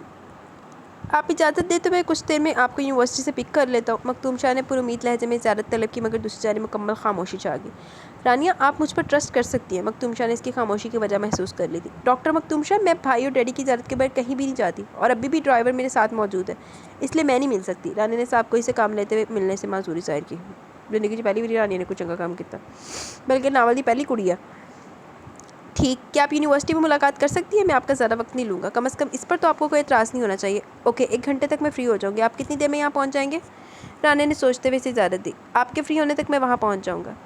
आप इजाज़त दे तो मैं कुछ देर में आपको यूनिवर्सिटी से पिक कर लेता हूँ। मखदूम शाह ने पुरुमीद लहजे में इजाज़त तलब की, मगर दूसरी जानिब मुकम्मल खामोशी छा गई। रानिया, आप मुझ पर ट्रस्ट कर सकती हैं। मखदूम शाह ने इसकी खामोशी की वजह महसूस कर ली थी। डॉक्टर मखदूम शाह, मैं भाई और डैडी की इजाज़त के बगैर कहीं भी नहीं जाती, और अभी भी ड्राइवर मेरे साथ मौजूद है, इसलिए मैं नहीं मिल सकती। रानी ने साहब को इसे काम लेते हुए मिलने से माजूरी जाहिर की। जिंदगी की पहली बारी रानी ने कुछ चंगा काम किया, बल्कि नावल की पहली कुड़िया। ठीक, क्या आप यूनिवर्सिटी में मुलाकात कर सकती हैं? मैं आपका ज़्यादा वक्त नहीं लूँगा, कम से कम इस पर तो आपको कोई एतराज़ नहीं होना चाहिए। ओके, 1 घंटे तक मैं फ़्री हो जाऊँगी। आप कितनी देर में यहाँ पहुँच जाएंगे? रानी ने सोचते हुए इसे इजाज़त दी। आपके फ्री होने तक मैं वहाँ पहुँच जाऊँगा।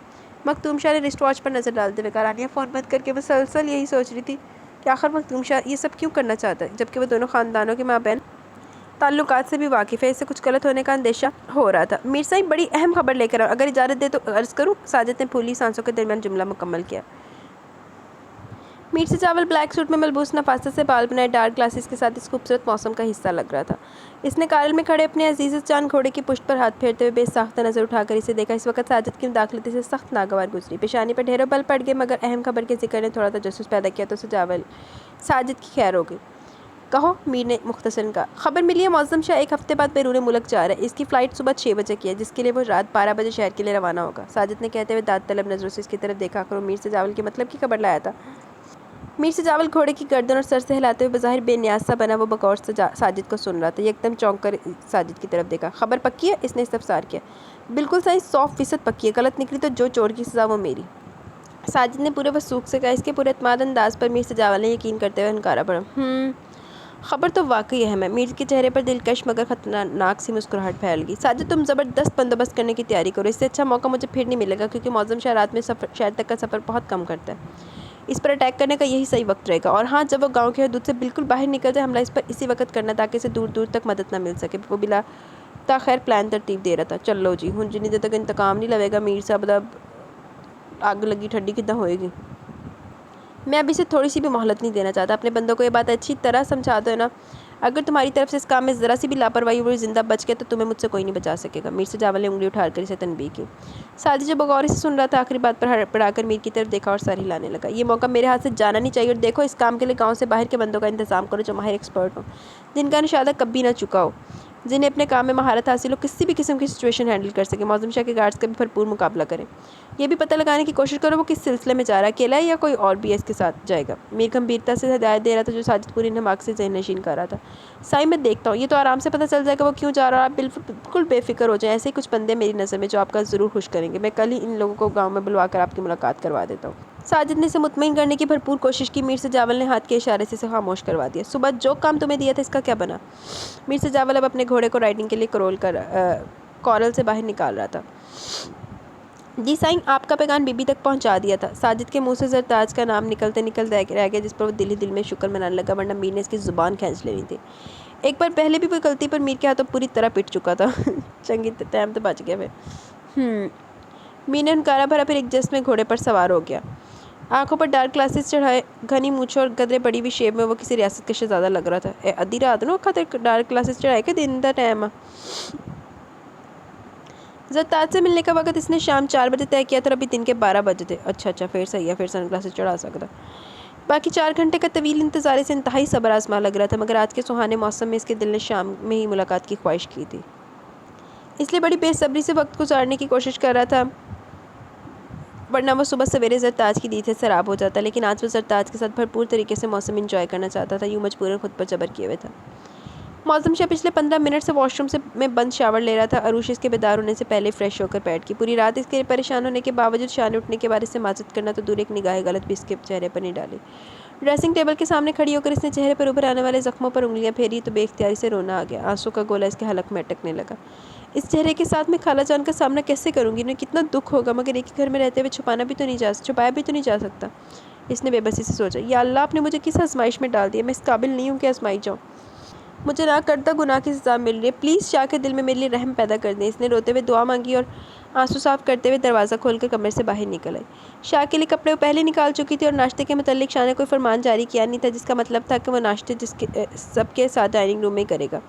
मखदूम शाह ने रिस्ट वॉच पर नज़र डालते हुए कहा। रानिया फ़ोन बंद करके मुसलसल यही सोच रही थी कि आखिर मखदूम शाह ये सब क्यों करना चाहता है, जबकि वो दोनों ख़ानदानों के माँ बहन ताल्लुकात से भी वाकिफ़ है। इससे कुछ गलत होने का अंदेशा हो रहा था। मीर साहिब, बड़ी अहम खबर लेकर आओ, अगर इजाज़त दे तो अर्ज़ करूँ? साजिद ने फूली सांसों के दरमियान जुमला मुकम्मल किया। मीर से चावल ब्लैक सूट में मलबूस नफासत से बाल बनाए डार्क ग्लासेस के साथ इस खूबसूरत मौसम का हिस्सा लग रहा था। इसने कारल में खड़े अपने अजीज़ जान घोड़े की पुश्त पर हाथ फेरते हुए बेसाख्ता नज़र उठाकर इसे देखा। इस वक्त साजिद की मुदाखलती से सख्त नागवार गुजरी। पेशानी पर ढेरों बल पड़ गए, मगर अहम खबर के जिक्र ने थोड़ा तजस्सुस पैदा किया तो चावल साजिद की खैर हो गई। कहो, मीर ने मुख्तसरन कहा। खबर मिली है मौज़म शाह 1 हफ्ते बाद बैरून मुल्क जा रहा है। इसकी फ़्लाइट सुबह 6 बजे की है, जिसके लिए वो रात 12 बजे शहर के लिए रवाना होगा। साजिद ने कहते हुए दाद तलब नज़रों से इसकी तरफ देखा कर मीर से चावल के मतलब की खबर लाया था। मीर से चावल घोड़े की गर्दन और सर से हिलाते हुए बज़ाहिर बेनियाज सा बना वो बगौर से साजिद को सुन रहा था। ये एकदम चौंक कर साजिद की तरफ देखा। खबर पक्की है? इसने इस्तफसार किया। बिल्कुल सही, 100% पक्की है। गलत निकली तो जो चोर की सज़ा वो मेरी। साजिद ने पूरे वसूख से कहा। इसके पूरे एतमाद अंदाज पर मीर से चावल ने यकीन करते हुए हनकारा पड़ा। खबर तो वाकई अहम है। मीर के चेहरे पर दिलकश मगर खतरनाक सी मुस्कुराहट फैल गई। साजिद, तुम ज़बरदस्त बंदोबस्त करने की तैयारी करो, इससे अच्छा मौका मुझे फिर नहीं मिलेगा, क्योंकि मौज़म शाह रात में शहर तक का सफ़र बहुत कम करता है। इस पर अटैक करने का यही सही वक्त रहेगा। और हाँ, जब वो गाँव की हदूद से बिल्कुल बाहर निकल जाए, हमला इस पर इसी वक्त करना, ताकि इसे दूर दूर तक मदद ना मिल सके। वो बिला ताखैर प्लान तरतीब दे रहा था। चलो जी, हुण जिन्नी देर तक इंतकाम नहीं लवेगा मीर साहब दा अग लगी ठंडी कितना होएगी। मैं अभी से थोड़ी सी भी मोहलत नहीं देना चाहता। अपने बंदों को ये बात अच्छी तरह समझा दो ना। अगर तुम्हारी तरफ से इस काम में ज़रा सी भी लापरवाही हुई, जिंदा बच गया, तो तुम्हें मुझसे कोई नहीं बचा सकेगा। मीर से जावल ने उंगली उठाकर इसे तनबीह की। साजिद जब गौर से सुन रहा था, आखिरी बात पर हड़बड़ाकर मीर की तरफ देखा और सर हिलाने लगा। ये मौका मेरे हाथ से जाना नहीं चाहिए। और देखो, इस काम के लिए गाँव से बाहर के बंदों का इंतजाम करो, जो माहिर एक्सपर्ट हो, जिनका निशादा कभी ना चुका हो, जिन्हें अपने काम में महारत हासिल हो, किसी भी किस्म की सिचुएशन हैंडल कर सके। मौज़म शाह के गार्ड्स का भी भरपूर मुकाबला करें। ये भी पता लगाने की कोशिश करो वो किस सिलसिले में जा रहा है, अकेला है या कोई और भी इसके साथ जाएगा। मीर गंभीरता से हिदायत दे रहा था, जो साजिद पूरी नमाक से ज़हन नशीन कर रहा था। साई, मैं देखता हूँ, ये तो आराम से पता चल जाएगा वो क्यों जा रहा है। आप बिल्कुल बेफिक्र हो जाए। ऐसे ही कुछ बंदे मेरी नज़र में जो आपका ज़रूर खुश करेंगे। मैं कल ही इन लोगों को गाँव में बुलवा कर आपकी मुलाकात करवा देता हूँ। साजिद ने इसे मुतमईन करने की भरपूर कोशिश की। मीर से जावल ने हाथ के इशारे से इसे खामोश करवा दिया। सुबह जो काम तुम्हें दिया था, इसका क्या बना? मीर से जावल अब अपने घोड़े को राइडिंग के लिए कॉरल से बाहर निकाल रहा था। जी साईं, आपका पैगाम बीबी तक पहुंचा दिया था। साजिद के मुंह से जरताज का नाम निकलते निकलते रह गया, जिस पर वो दिल ही दिल में शुक्र मनाने लगा, वरना मीर ने इसकी ज़ुबान खींच लेनी थी। एक बार पहले भी कोई गलती पर मीर के हाथों पूरी तरह पिट चुका था। चंगी टाइम तो बच गया फिर। मीर ने हुनकारा भरा, फिर एक जस्ट में घोड़े पर सवार हो गया। आंखों पर डार्क ग्लासेस चढ़ाए, घनी मूंछों और गदरे बड़ी हुई शेप में वो किसी रियासत का शहजादा लग रहा था। अद्धी रात नो खाते डार्क ग्लासेस चढ़ाए के दिन का टाइम आ। जरताज से मिलने का वक्त इसने शाम 4 बजे तय किया था और अभी दिन के 12 बजे थे। अच्छा, फिर सही है, फिर सन ग्लासेस चढ़ा सकता। बाकी 4 घंटे का तवील इंतज़ार से इंतहाई सब्र आजमा लग रहा था, मगर आज के सुहाने मौसम में इसके दिल ने शाम में ही मुलाकात की ख्वाहिश की थी, इसलिए बड़ी बेसब्री से वक्त गुजारने की कोशिश कर रहा था, वरना वो सुबह सवेरे जरताज की दीद से सराब हो जाता। लेकिन आज वो जरताज के साथ भरपूर तरीके से मौसम इंजॉय करना चाहता था, यूँ मजबूरन खुद पर जबर किए हुए था। मौसम शाह पिछले 15 मिनट से वॉशरूम से में बंद शावर ले रहा था। अरूश इसके बेदार होने से पहले फ्रेश होकर बैठ गई। पूरी रात इसके परेशान होने के बावजूद शान उठने के बाद इससे माजत करना तो दूर, एक निगाह गलत भी इसके चेहरे पर नहीं डाली। ड्रेसिंग टेबल के सामने खड़ी होकर इसने चेहरे पर उभर आने वाले जख्मों पर उंगलियां फेरी तो बेख्तियारी से रोना आ गया। आंसू का गोला इसके हलक में अटकने लगा। इस चेहरे के साथ मैं खाला जान का सामना कैसे करूंगी? इन्हें कितना दुख होगा, मगर एक ही घर में रहते हुए छुपाया भी तो नहीं जा सकता। इसने बेबसी से सोचा, या अल्लाह, आपने मुझे किस आजमाइश में डाल दिया? मैं इस काबिल नहीं हूँ कि आजमाई जाऊँ। मुझे ना करता गुनाह की सज़ा मिल रही है। प्लीज़ शाह के दिल में मेरे लिए रहम पैदा कर दें। इसने रोते हुए दुआ मांगी और आंसू साफ करते हुए दरवाज़ा खोलकर कमरे से बाहर निकल आई। शाह के लिए कपड़े वो पहले निकाल चुकी थी और नाश्ते के मुतालिक शाह ने कोई फरमान जारी किया नहीं था, जिसका मतलब था कि वह नाश्ते सबके साथ डाइनिंग रूम में ही करेगा।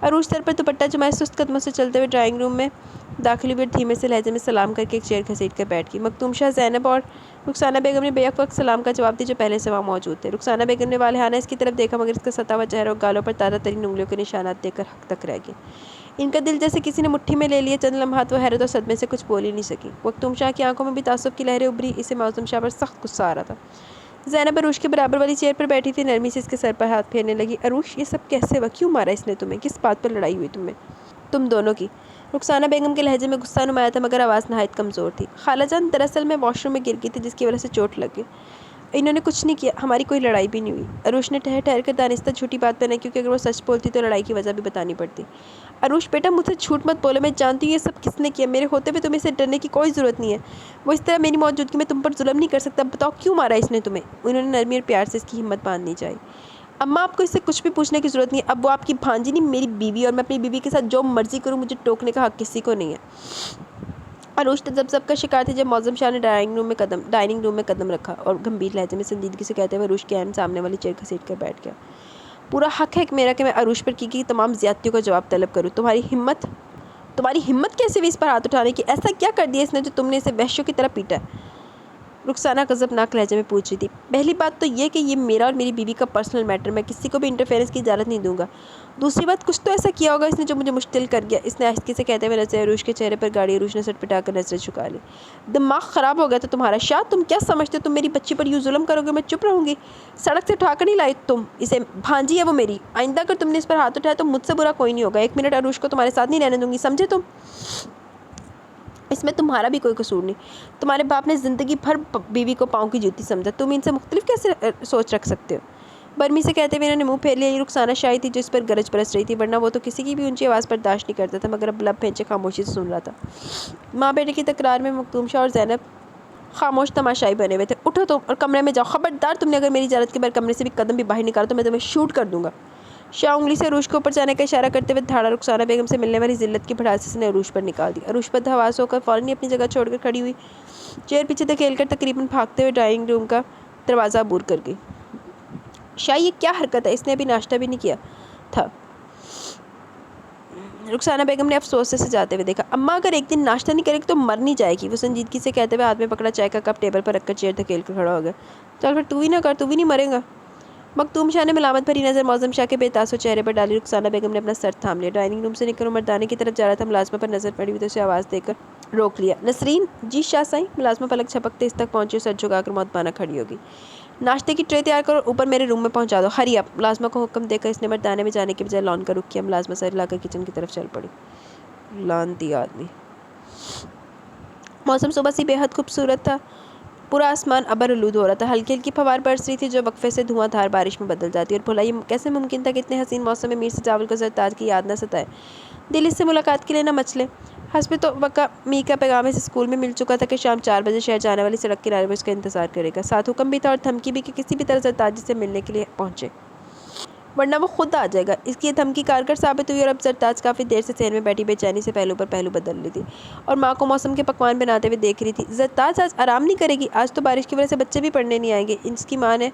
अरूज सर पर दुपट्टा जमाए सुस्त कदमों से चलते हुए ड्राइंग रूम में दाखिल हुए, धीमे से लहजे में सलाम करके एक चेयर घसीट कर बैठ गई। मखदूम शाह, ज़ैनब और रुखसाना बेगम ने बेवक्त वक्त सलाम का जवाब दिया, जो पहले से वहाँ मौजूद थे। रुखसाना बेगम ने वालेहाना इसकी तरफ देखा, मगर इसका सता हुआ चेहरा और गालों पर ताज़ा तरीन उंगलियों के निशानात देखकर हक तक रह गई। इनका दिल जैसे किसी ने मुट्ठी में ले लिया। चंद लम्हात वो हैरत और सदमे से कुछ बोल ही नहीं सकी। मखदूम शाह की आंखों में भी तासुब की लहरें उभरी। इसे मौज़म शाह पर सख्त गुस्सा आ रहा था। ज़ैनब अरूश के बराबर वाली चेयर पर बैठी थी, नरमी से इसके सर पर हाथ फेरने लगी। अरूश, ये सब कैसे हुआ? क्यों मारा इसने तुम्हें? किस बात पर लड़ाई हुई तुम दोनों की? रुखसाना बेगम के लहजे में गुस्सा नुमाया था, मगर आवाज़ नहायत कमज़ोर थी। खालाजान, दरअसल मैं वॉशरूम में गिर गई थी, जिसकी वजह से चोट लग गई। इन्होंने कुछ नहीं किया, हमारी कोई लड़ाई भी नहीं हुई। अरूश ने ठहर ठहर कर दानिस्ता झूठी बात पर नहीं, क्योंकि अगर वो सच बोलती तो लड़ाई की वजह भी बतानी पड़ती। अरूश बेटा, मुझसे झूठ मत बोलो, मैं जानती हूँ ये सब किसने किया। मेरे होते हुए तुम्हें इससे डरने की कोई ज़रूरत नहीं है। वो इस तरह मेरी मौजूदगी में तुम पर जुल्म नहीं कर सकता। बताओ क्यों मारा इसने तुम्हें? उन्होंने नरमी और प्यार से इसकी हिम्मत बांधनी चाहिए। अम्मा, आपको इससे कुछ भी पूछने की ज़रूरत नहीं है। अब वो आपकी भांजी नहीं, मेरी बीवी, और मैं अपनी बीवी के साथ जो मर्जी करूँ, मुझे टोकने का हक किसी को नहीं है। अरूश तजब्ज़ब का शिकार थी जब मौज़म शाह ने डाइनिंग रूम में कदम रखा और गंभीर लहजे में संजीदगी से कहते हुए अरूश के आन सामने वाली चेयर घसीट कर बैठ गया। पूरा हक है मेरा कि मैं अरूश पर की गई तमाम ज़्यादतियों का जवाब तलब करूँ। तुम्हारी हिम्मत कैसे हुई इस पर हाथ उठाने की? ऐसा क्या कर दिया इसने जो तुमने इसे वहशियों की तरह पीटा है? रुखसाना गज़बनाक लहजे में पूछ रही थी। पहली बात तो ये कि ये मेरा और मेरी बीवी का पर्सनल मैटर, मैं किसी को भी इंटरफेरेंस की इजाज़त नहीं दूंगा। दूसरी बात, कुछ तो ऐसा किया होगा इसने जो मुझे मुश्किल कर गया। इसने आहिस्ते से कहते हुए नजर अरूश के चेहरे पर गाड़ी। अरूश ने सटपटा कर नजरें झुका ली। दिमाग ख़राब हो गया था तुम्हारा शाह? तुम क्या समझते हो तुम मेरी बच्ची पर यूँ जुल्म करोगे? मैं चुप रहूँगी? सड़क से उठाकर नहीं लाई तुम इसे, भांजी है वो मेरी। आइंदा अगर तुमने इस पर हाथ उठाया तो मुझसे बुरा कोई नहीं होगा। 1 मिनट अरूश को तुम्हारे साथ नहीं रहने दूंगी, समझे तुम? इसमें तुम्हारा भी कोई कसूर नहीं। तुम्हारे बाप ने ज़िंदगी भर बीवी को पाँव की जूती समझा, तुम इनसे मुख्तलिफ कैसे सोच रख सकते हो? बर्मी से कहते हुए इन्होंने मुंह फेर लिया। ये रुखसाना शाही थी जो इस पर गरज बरस रही थी, वरना वो तो किसी की भी ऊंची आवाज़ बर्दाश्त नहीं करता था, मगर अब लब फेंचे खामोशी से सुन रहा था। माँ बेटे की तकरार में मखदूम शाह और ज़ैनब खामोश तमाशाई बने हुए थे। उठो तुम और कमरे में जाओ, खबरदार तुमने अगर मेरी इजाज़त के बाद कमरे से भी कदम भी बाहर निकाला तो मैं तुम्हें शूट कर दूंगा। शाह उंगली से अरूश को ऊपर जाने का इशारा करते हुए धाड़ा रुखसाना बेगम से मिलने वाली जिल्लत की भड़ास से अरूश पर निकाल दी। अरूश पर हवास होकर फ़ौरन ही अपनी जगह छोड़कर खड़ी हुई, चेयर पीछे धकेल कर तकरीबन भागते हुए ड्राइंग रूम का दरवाज़ा अबूर कर गई। शाह ये क्या हरकत है, इसने अभी नाश्ता भी नहीं किया था। रुखसाना बेगम ने अफसोस से जाते हुए देखा। अम्मा अगर एक दिन नाश्ता नहीं करेगी तो मर नहीं जाएगी। वो संजीदगी से कहते हुए हाथ में पकड़ा चाय का कप टेबल पर रखकर चेयर धकेल कर खड़ा हो गया। चल फिर तू भी ना कर, तू भी नहीं मरेगा। मखदूम शाह ने मलामत भरी नज़र मौज़म शाह के बेतासो चेहरे पर डाली। रुखसाना बेगम ने अपना सर थाम लिया। डाइनिंग रूम से निकल मर्दाने की तरफ जा रहा था। मुलाजमा पर नज़र पड़ी हुई तो उसे आवाज़ देकर रोक लिया। नसरीन। जी शाह साईं। मुलाजमा पलक झपकते इस तक पहुंची और सर झुकाकर मौतबाना खड़ी होगी। नाश्ते की ट्रे तैयार करो, ऊपर मेरे रूम में पहुंचा दो, हरी अप। मुलाजमा को हुक्म देकर इसने मर्दाने में जाने के बजाय लॉन का रुख किया। मुलाजमा सर लाकर किचन की तरफ चल पड़ी। लानती आदमी। मौसम सुबह से बेहद खूबसूरत था। पूरा आसमान अबर-आलूद हो रहा था। हल्की हल्की फवार बरस रही थी जो वक्फे से धुआंधार बारिश में बदल जाती। और भला ये कैसे मुमकिन था कि इतने हसीन मौसम में मीर से चावल को सरताज की याद न सताए। दिल इससे मुलाकात के लिए न मचले। हस्ब तो वक़ा मी का पैगाम इसे स्कूल में मिल चुका था कि शाम 4 बजे शहर जाने वाली सड़क किनारे पर उसका इंतजार करेगा। साथ हुक्म भी था और धमकी भी कि किसी भी तरह सरताज से मिलने के लिए पहुँचे, वरना वो खुद आ जाएगा। इसकी ये धमकी कारगर साबित हुई और अब सरताज काफ़ी देर से सेहर में बैठी बेचैनी से पहलू पर पहलू बदल रही थी और माँ को मौसम के पकवान बनाते हुए देख रही थी। सरताज आज आराम नहीं करेगी, आज तो बारिश की वजह से बच्चे भी पढ़ने नहीं आएंगे। इसकी माँ ने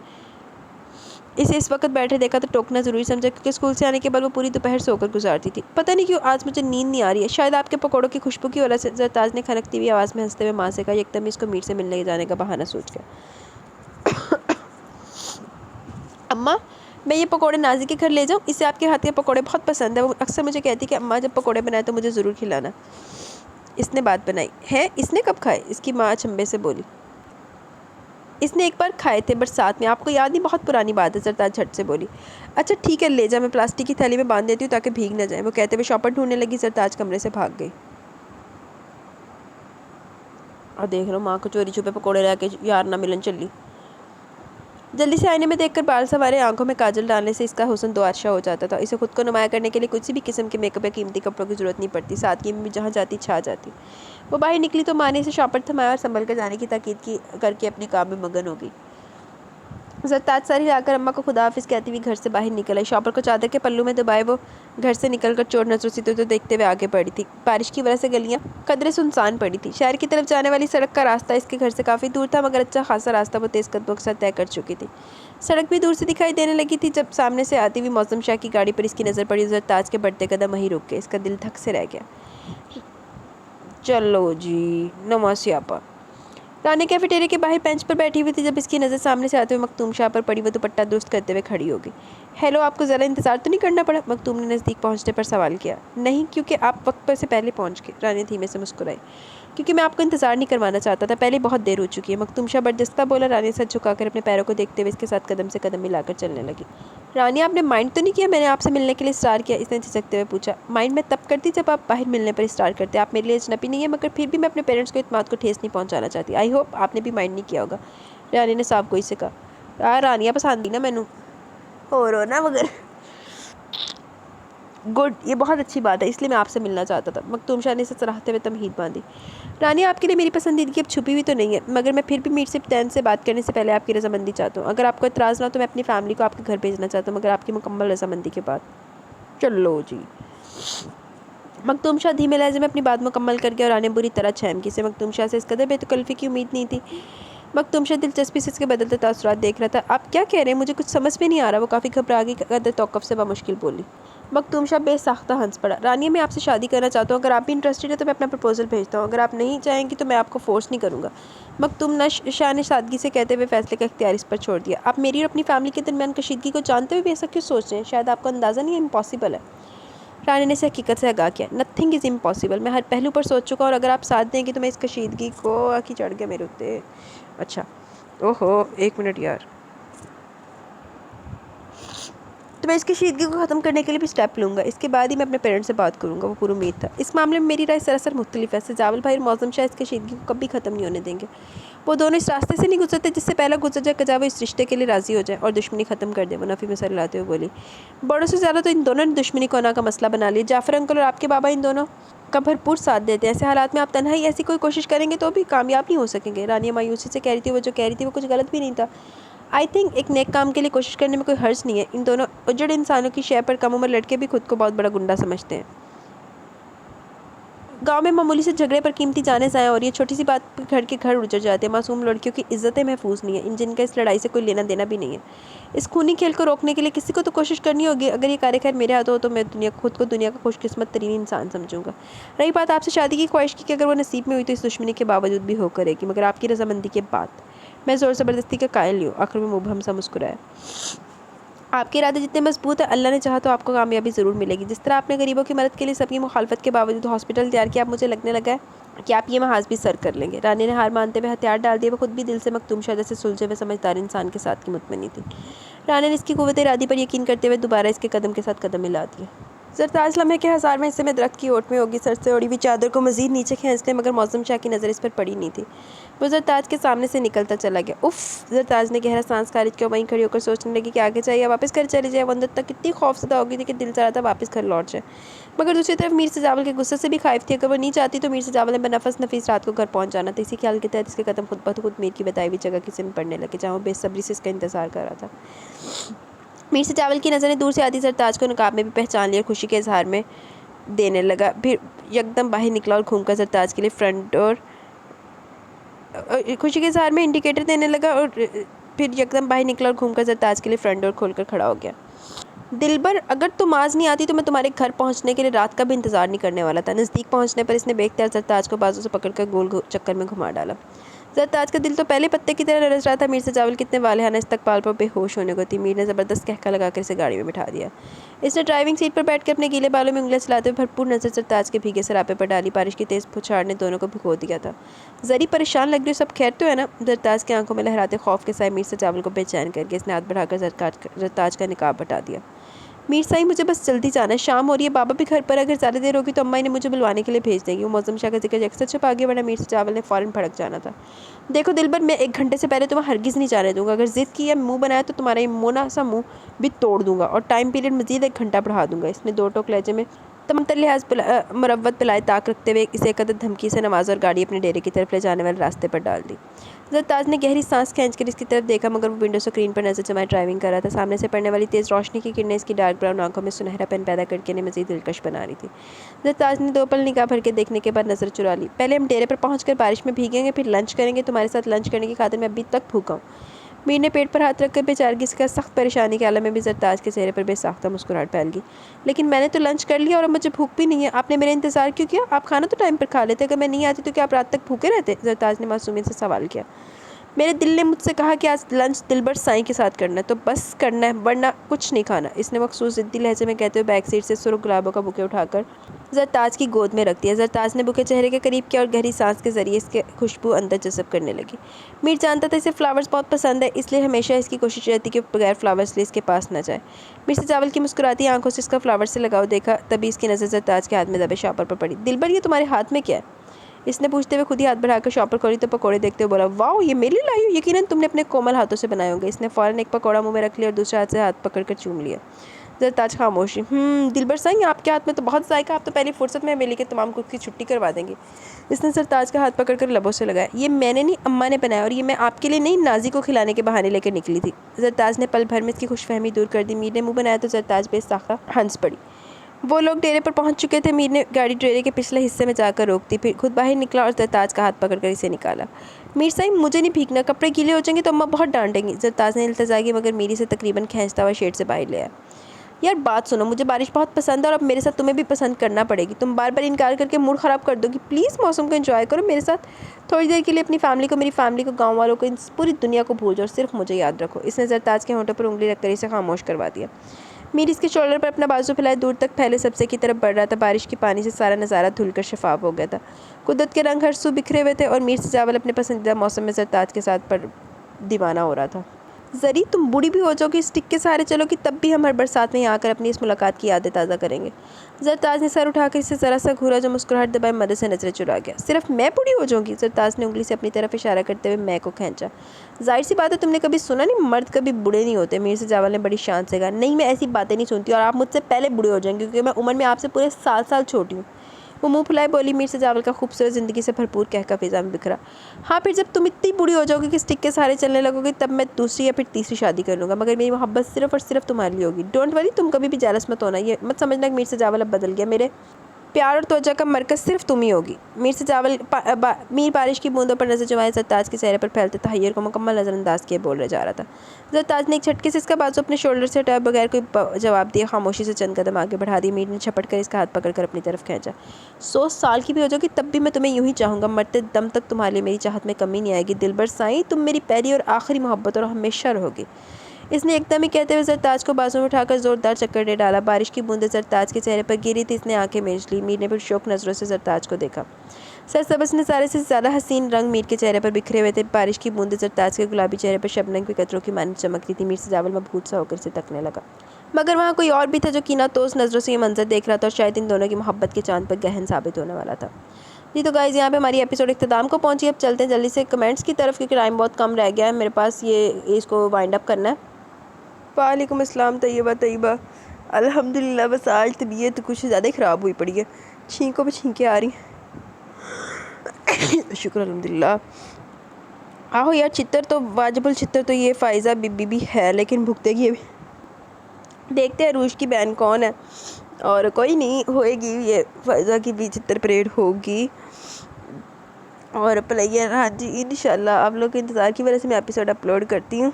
इसे इस वक्त बैठे देखा तो टोकना ज़रूरी समझा, क्योंकि स्कूल से आने के बाद वो पूरी दोपहर सोकर गुजारती थी। पता नहीं क्यों आज मुझे नींद नहीं आ रही है, शायद आपके पकौड़ों की खुशबू की वजह से। सरताज ने खनकती हुई आवाज़ में हंसते हुए माँ से कहा। एकदम इसको मीर से मिलने जाने का बहाना सोच गया। अम्मा मैं ये पकोड़े नाजी के घर ले जाऊँ, इसे आपके हाथ के पकोड़े बहुत पसंद है। वो अक्सर मुझे कहती कि अम्मा जब पकोड़े बनाए तो मुझे ज़रूर खिलाना। इसने बात बनाई है। इसने कब खाए? इसकी माँ अचंभे से बोली। इसने एक बार खाए थे बरसात में, आपको याद नहीं? बहुत पुरानी बात है। सरताज झट से बोली। अच्छा ठीक है ले जा, मैं प्लास्टिक की थैली में बांध देती हूँ ताकि भीग न जाए। वो कहते हुए शॉपर ढूंढने लगी। सरताज कमरे से भाग गई। और देख लो माँ को चोरी छुपे पकोड़े ला के यार ना मिलन चली। जल्दी से आईने में देखकर बाल सवारे आंखों में काजल डालने से इसका हुस्न दो आरशा हो जाता था। इसे खुद को नुमाया करने के लिए किसी भी किस्म के मेकअप या कीमती कपड़ों की जरूरत नहीं पड़ती। सादगी में भी जहाँ जाती छा जाती। वो बाहर निकली तो माँ ने इसे शॉपर थमाया और संभल कर जाने की ताकीद की करके अपने काम में मगन हो गई। सरताज सारी लाकर अम्मा को खुदा हाफिज़ कहती हुई घर से बाहर निकल आई। शॉपर को चादर के पल्लू में दबाए वो घर से निकलकर चोर नजरों से तो देखते हुए आगे बढ़ी थी। बारिश की वजह से गलियां कदरे सुनसान पड़ी थी। शहर की तरफ जाने वाली सड़क का रास्ता इसके घर से काफ़ी दूर था, मगर अच्छा खासा रास्ता वो तेज़ कदमों के साथ तय कर चुकी थी। सड़क भी दूर से दिखाई देने लगी थी जब सामने से आती हुई मौसम शाह की गाड़ी पर इसकी नज़र पड़ी। सरताज के बढ़ते कदम वहीं रुक गए। इसका दिल धक से रह गया। चलो जी नमस्यापा। रानी कैफेटेरिया के बाहर बेंच पर बैठी हुई थी जब इसकी नज़र सामने से आते हुए मखदूम शाह पर पड़ी। वो दुपट्टा दुरुस्त करते हुए खड़ी हो गई। हेलो, आपको ज़रा इंतज़ार तो नहीं करना पड़ा? मखदूम ने नज़दीक पहुंचने पर सवाल किया। नहीं, क्योंकि आप वक्त पर से पहले पहुंच गए। रानी धीमे से मुस्कुराई। क्योंकि मैं आपको इंतज़ार नहीं करवाना चाहता था, पहले बहुत देर हो चुकी है। मखदूम शाह बर्जस्ता बोला। रानी सर झुकाकर अपने पैरों को देखते हुए इसके साथ कदम से कदम मिलाकर चलने लगी। रानी आपने माइंड तो नहीं किया मैंने आपसे मिलने के लिए इस्रार किया? इसने झिझकते हुए पूछा। माइंड मैं तब करती जब आप बाहर मिलने पर इस्रार करते। आप मेरे लिए अजनबी नहीं है, मगर फिर भी मैं अपने पेरेंट्स को इत्मीनान को ठेस नहीं पहुंचाना चाहती। आई होप आपने भी माइंड नहीं किया होगा। रानी ने साफ गोई से कहा। यार रानिया पसंद ही ना मैनू हो रो ना, मगर गुड, ये बहुत अच्छी बात है, इसलिए मैं आपसे मिलना चाहता था। मखदूम शाह ने इसे सराहते हुए तमहीद बांधी। रानी आपके लिए मेरी पसंदीदगी अब छुपी हुई तो नहीं है, मगर मैं फिर भी मीर से तैन से बात करने से पहले आपकी रजामंदी चाहता हूँ। अगर आपको इतराज़ ना तो मैं अपनी फैमिली को आपके घर भेजना चाहता हूँ, मगर आपकी मुकम्मल रजामंदी के बाद। चलो जी। मखदूम शाह धीमे लहजे में अपनी बात मुकम्मल कर गया और रानी बुरी तरह छहमकी से। मखदूम शाह से इस कदर बेतकल्फ़ी की उम्मीद नहीं थी। मखदूम शाह दिलचस्पी से इसके बदलते तासुरात देख रहा था। आप क्या कह रहे हैं? मुझे कुछ समझ में नहीं आ रहा। वो काफ़ी घबरा गई। कदर तौक़ुफ़ से बामुश्किल बोली। मखदूम शाह बेसाख्ता हंस पड़ा। रानी मैं आपसे शादी करना चाहता हूँ, अगर आप भी इंटरेस्टेड है तो मैं अपना प्रपोजल भेजता हूँ। अगर आप नहीं चाहेंगी तो मैं आपको फोर्स नहीं करूँगा। मखदूम शाह ने सादगी से कहते हुए फैसले का इख्तियार इस पर छोड़ दिया। आप मेरी और अपनी फैमिली के दरमियान कशीदगी को जानते हुए भी ऐसा क्यों सोच रहे हैं? शायद आपको अंदाज़ा नहीं है, इम्पॉसिबल है। रानी ने इसे हकीकत से आगाह किया। Nothing is impossible. मैं हर पहलू पर सोच चुका हूँ और अगर आप साथ देंगे तो मैं इस कशीदगी को आखी चढ़ गया मेरे उत्ते। अच्छा ओहो 1 मिनट यार। तो मैं इसकी कशीदगी को ख़त्म करने के लिए भी स्टेप लूँगा। इसके बाद ही मैं अपने पेरेंट्स से बात करूँगा, वो पूरी उम्मीद था। इस मामले में मेरी राय सरासर मुख्तलिफ है। सजावल भाई और मौसम शाह इस कशीदगी को कभी ख़त्म नहीं होने देंगे। वो दोनों इस रास्ते से नहीं गुजरते जिससे पहला गुजर जाए, कजा वो इस रिश्ते के लिए राज़ी हो जाए और दुश्मनी ख़त्म कर दे। वो नफ़ी में सर हिलाते हुए बोली, बड़ों से ज़्यादा तो इन दोनों ने दुश्मनी को ना का मसला बना लिया। जाफ़र अंकल और आपके बाबा इन दोनों का भरपूर साथ देते हैं। ऐसे हालात में आप तन्हाई ऐसी कोई कोशिश करेंगे तो भी कामयाब नहीं हो सकेंगे। रानिया मायूसी से कह रही थी, वो जो कह रही थी वो कुछ गलत भी नहीं था। आई थिंक एक नेक काम के लिए कोशिश करने में कोई हर्ज नहीं है। इन दोनों उजड़ इंसानों की शय पर कम उम्र लड़के भी खुद को बहुत बड़ा गुंडा समझते हैं। गांव में मामूली से झगड़े पर कीमती जाने ज़ाया और ये छोटी सी बात पर घर के घर उजड़ जाते हैं। मासूम लड़कियों की इज्जतें महफूज नहीं है, इन जिनका इस लड़ाई से कोई लेना देना भी नहीं है। इस खूनी खेल को रोकने के लिए किसी को तो कोशिश करनी होगी। अगर ये कार्य खैर मेरे हाथों हो तो मैं खुद को दुनिया का खुशकिस्मत तरीन इंसान समझूंगा। रही बात आपसे शादी की ख्वाहिश की कि अगर वो नसीब में हुई तो इस दुश्मनी के बावजूद भी हो करेगी, मगर आपकी रजामंदी के बाद। मैं ज़ोर ज़बरदस्ती का कायल नहीं हूँ। आखिर में मुबहम सा मुस्कुराया। आपके इरादे जितने मजबूत है, अल्लाह ने चाहा तो आपको कामयाबी ज़रूर मिलेगी। जिस तरह आपने गरीबों की मदद के लिए सबकी मुखालफत के बावजूद हॉस्पिटल तैयार किया, अब मुझे लगने लगा है कि आप ये महाज भी सर कर लेंगे। रानी ने हार मानते हुए हथियार डाल दिए। वो खुद भी दिल से मखदूम शायद से सुलझे हुए समझदार इंसान के साथ की मुतमनी थी। रानी ने इसकी कुव्वत इरादी पर यकीन करते हुए दोबारा इसके कदम के साथ कदम मिला दिया। ज़रताज लम्हे के 1000वें हिस्से में दरख्त की ओट में होगी। सर से ओढ़ी हुई चादर को मजीद नीचे खींचते, मगर मौसम शाह की नज़र इस पर पड़ी नहीं थी। वो ज़रताज के सामने से निकलता चला गया। उफ़! ज़रताज ने गहरा सांस खारिज किया। वहीं खड़ी होकर सोचने लगी कि आगे चाहिए वापस घर चले जाए। वो अंदर तक कितनी खौफज़दा हो गई थी कि दिल चाह रहा था वापस घर लौट जाए, मगर दूसरी तरफ मीर सजावल के गुस्से से भी खाइफ थी। अगर वो नहीं चाहती तो मीर सजावल ने बनफस नफीस रात को घर पहुँच जाना था। इसी ख्याल के तहत इसके कदम खुद ब खुद मीर की बताई हुई जगह किसी में पड़ने लगे, जहाँ वो बेसब्री से इसका इंतजार कर रहा था। मीर सजावल की नज़र ने दूर से आती ज़रताज को नकाब में भी पहचान लिया। खुशी के इजहार में देने लगा। फिर यकदम बाहर निकला और घूमकर ज़रताज के लिए फ्रंट डोर खुशी के इजहार में इंडिकेटर देने लगा और फिर यकदम बाहर निकला और घूमकर ज़रताज के लिए फ्रंट डोर खोलकर खड़ा हो गया। दिलबर, अगर तुम आज नहीं आती तो मैं तुम्हारे घर पहुंचने के लिए रात का भी इंतजार नहीं करने वाला था। नज़दीक पहुंचने पर इसने बेख्तियार ज़रताज को बाजू से पकड़कर गोल चक्कर में घुमा डाला। ज़रताज का दिल तो पहले पत्ते की तरह रच रहा था। मीर सजावल कितने वालेहाना इस्तकबाल पर बेहोश होने को थी। मीर ने ज़बरदस्त कहका लगाकर इसे गाड़ी में बिठा दिया। इसने ड्राइविंग सीट पर बैठकर अपने गीले बालों में उंगलियां चलाते हुए भरपूर नज़र ज़रताज के भीगे सरापे पर डाली। बारिश की तेज़ फुछाड़ ने दोनों को भिगो दिया था। जरी परेशान लग रही हो, सब खैर तो है ना? ज़रताज की आंखों में लहराते खौफ के साए मीर सजावल को बेचैन करके इसने हाथ बढ़ाकर ज़रताज का निकाब हटा दिया। मीर साईं, मुझे बस जल्दी जाना है, शाम हो रही है। बाबा भी घर पर, अगर ज़्यादा देर होगी तो अम्मा ने मुझे बुलवाने के लिए भेज देंगी। वो मौसम शाह का जिक्र अक्सर छुपा गया, वरना मीर सजावल ने फ़ौरन भड़क जाना था। देखो दिलबर, मैं 1 घंटे से पहले तुम्हें हरगिज़ नहीं जाने दूंगा। अगर जिद की या मुंह बनाया तो तुम्हारा ये मोना सा मुंह भी तोड़ दूंगा और टाइम पीरियड मजीद 1 घंटा बढ़ा दूंगा। इसने 2 टोक लहजे में तमाम लिहाज मुरव्वत पिलाए ताक रखते हुए इसे एक धमकी से नवाजा और गाड़ी अपने डेरे की तरफ ले जाने वाले रास्ते पर डाल दी। ज़रताज ने गहरी सांस खींचकर इसकी तरफ देखा, मगर वो विंडो स्क्रीन पर नजर जमाए ड्राइविंग कर रहा था। सामने से पड़ने वाली तेज़ रोशनी की किरणें इसकी डार्क ब्राउन आंखों में सुनहरापन पैदा करके इन्हें मजीद दिलकश बना रही थी। ज़रताज ने 2 पल निगाह भर के देखने के बाद नज़र चुरा ली। पहले हम डेरे पर पहुंचकर बारिश में भीगेंगे, फिर लंच करेंगे। तुम्हारे साथ लंच करने की खातिर मैं अभी तक भूखा हूँ। मीर ने पेट पर हाथ रखकर बेचारगी से कहा। सख्त परेशानी के आलम में भी ज़रताज के चेहरे पर बेसाख्ता मुस्कुराहट फैल गई। लेकिन मैंने तो लंच कर लिया और अब मुझे भूख भी नहीं है। आपने मेरा इंतज़ार क्यों किया? आप खाना तो टाइम पर खा लेते। अगर मैं नहीं आती तो क्या आप रात तक भूखे रहते? ज़रताज ने मासूमियत से सवाल किया। मेरे दिल ने मुझसे कहा कि आज लंच दिलबर साईं के साथ करना है, तो बस करना है, वरना कुछ नहीं खाना। इसने मखसूस ज़िद्दी लहजे में कहते हुए बैक सीट से सुर्ख गुलाबों का बुके उठाकर ज़रताज की गोद में रख दिया। ज़रताज ने बुके चेहरे के करीब किया और गहरी सांस के जरिए इसके खुशबू अंदर जज़ब करने लगी। मीर जानता था इसे फ्लावर्स बहुत पसंद है, इसलिए हमेशा इसकी कोशिश रहती कि बगैर फ्लावर्स लिए इसके पास न जाए। मीर सजावल की मुस्कुराती आंखों से इसका फ्लावर से लगाव देखा, तभी इसकी नज़र ज़रताज के हाथ में दबे शॉपर पर पड़ी। दिलबर, ये तुम्हारे हाथ में क्या है? इसने पूछते हुए खुद ही हाथ बढ़ाकर शॉपर खोली तो पकौड़े देखते हुए बोला, वाओ, ये मेरे लिए लाई हो? यकीनन तुमने अपने कोमल हाथों से बनाए होंगे। इसने फ़ौरन एक पकौड़ा मुंह में रख लिया और दूसरे हाथ से हाथ पकड़कर चूम लिया। ज़रताज खामोशी। दिलबर साईं, आपके हाथ में तो बहुत जायका, आप तो पहली फुर्सत में हवेली के तमाम कुक की छुट्टी करवा देंगी। इसने ज़रताज का हाथ पकड़कर लबों से लगाया। ये मैंने नहीं, अम्मा ने बनाया, और ये मैं आपके लिए नहीं, नाजी को खिलाने के बहाने लेकर निकली थी। ज़रताज ने पल भर में इसकी खुशफहमी दूर कर दी। मीर ने मुँह बनाया तो ज़रताज बेसाख्ता हंस पड़ी। वो लोग डेरे पर पहुंच चुके थे। मीर ने गाड़ी डेरे के पिछले हिस्से में जाकर रोक दी, फिर खुद बाहर निकला और ज़रताज का हाथ पकड़कर इसे निकाला। मीर साईं, मुझे नहीं भीगना, कपड़े गीले हो जाएंगे तो अम्मा बहुत डांटेंगी। ज़रताज ने इल्तजा की, मगर मीरी से तकरीबन खींचता हुआ शेड से बाहर ले आया। यार बात सुनो, मुझे बारिश बहुत पसंद है और अब मेरे साथ तुम्हें भी पसंद करना पड़ेगी। तुम बार बार इनकार करके मूड ख़राब कर दोगी। प्लीज़ मौसम को एंजॉय करो मेरे साथ थोड़ी देर के लिए। अपनी फैमिली को, मेरी फैमिली को, गाँव वालों को, इन पूरी दुनिया को भूल जाओ, सिर्फ मुझे याद रखो। इसने ज़रताज के होंठों पर उंगली रखकर इसे खामोश करवा दिया। मीर इसके शोल्डर पर अपना बाजू फैलाए दूर तक फैले सब्ज़े की तरफ बढ़ रहा था। बारिश के पानी से सारा नज़ारा धुलकर शफाफ हो गया था। कुदरत के रंग हर सू बिखरे हुए थे और मीर सजावल अपने पसंदीदा मौसम में ज़रताज के साथ पर दीवाना हो रहा था। ज़री तुम बूढ़ी भी हो जाओगी, स्टिक के सहारे चलोगी, तब भी हम हर बरसात में यहाँ आकर अपनी इस मुलाकात की यादें ताज़ा करेंगे। ज़रताज ने सर उठाकर इससे ज़रा सा घूरा जो मुस्कुराहट दबाए मदद से नजरें चुरा गया। सिर्फ मैं बूढ़ी हो जाऊंगी? ज़रताज ने उंगली से अपनी तरफ इशारा करते हुए मैं को खींचा। जाहिर सी बात है, तुमने कभी सुना नहीं मर्द कभी बूढ़े नहीं होते। मीर जावल ने बड़ी शान से कहा। नहीं, मैं ऐसी बातें नहीं सुनती और आप मुझसे पहले बूढ़े हो जाएंगे क्योंकि मैं उम्र में आपसे पूरे 7 साल छोटी हूँ। वो मुंह फुलाए बोली। मीर जावल का खूबसूरत ज़िंदगी से भरपूर कहका फिजा में बिखरा। हाँ, फिर जब तुम इतनी बूढ़ी हो जाओगी कि स्टिक के सहारे चलने लगोगी, तब मैं दूसरी या फिर तीसरी शादी कर लूँगा, मगर मेरी मोहब्बत सिर्फ और सिर्फ तुम्हारे लिए होगी। डोंट वरी, तुम कभी भी जेलस मत होना। ये मत समझना कि मीर जावल अब बदल गया। मेरे प्यार और त्वचा का मरकज़ सिर्फ तुम ही होगी। मीर बारिश की बूंदों पर नजर जमाए ज़रताज के चेहरे पर फैलते तहय्युर को मुकम्मल नज़रअंदाज किए बोल जा रहा था। ज़रताज ने एक झटके से इसका बाजू अपने शोल्डर से हटाए बगैर कोई जवाब दिए खामोशी से चंद कदम आगे बढ़ा दी। मीर ने झपट कर इसका हाथ पकड़कर अपनी तरफ खींचा। 100 साल की भी हो जाओगी तब भी मैं तुम्हें यूं ही चाहूँगा। मरते दम तक तुम्हारे लिए मेरी चाहत में कमी नहीं आएगी। दिलबर साईं, तुम मेरी पहली और आखिरी मोहब्बत और हमेशा रहोगी। इसने एकदम ही कहते हुए ज़रताज को बाजू में उठाकर ज़ोरदार चक्कर दे डाला। बारिश की बूंदें ज़रताज के चेहरे पर गिरी थी। इसने आंखें मीच ली। मीर ने फिर शौक नज़रों से ज़रताज को देखा। सरसब्ज़ नज़ारे से ज़्यादा हसीन रंग मीर के चेहरे पर बिखरे हुए थे। बारिश की बूंदें ज़रताज के गुलाबी चेहरे पर शबनम के कतरों की मानी चमक रही थी। मीर जावल मबहूत सा होकर से तकने लगा, मगर वहाँ कोई और भी था जो कीनातोज़ नज़रों से ये मंजर देख रहा था और शायद इन दोनों की मोहब्बत के चांद पर गहन साबित होने वाला था। जी तो गाइज़, यहाँ पे हमारी एपिसोड इख्तिताम को पहुँची। अब चलते हैं जल्दी से कमेंट्स की तरफ क्योंकि टाइम बहुत कम रह गया है मेरे पास। ये इसको वाइंड अप करना है। वालेकुम अस्सलाम तैयबा। अल्हम्दुलिल्लाह, बस आज तबीयत कुछ ज़्यादा ही ख़राब हुई पड़ी है। छींकों पे छींकें आ रही हैं। शुक्र अल्हम्दुलिल्लाह। आहो यार, चित्तर तो वाजिबुल चित्तर तो ये फ़ाइज़ा बीबी भी है, लेकिन भुगतेगी अभी। देखते हैं रूश की बहन कौन है, और कोई नहीं होएगी, ये फ़ाइज़ा की भी चित्तर परेड होगी और प्लेयर। हाँ जी, इंशाल्लाह आप लोग के इंतज़ार की वजह से मैं एपिसोड अपलोड करती हूँ।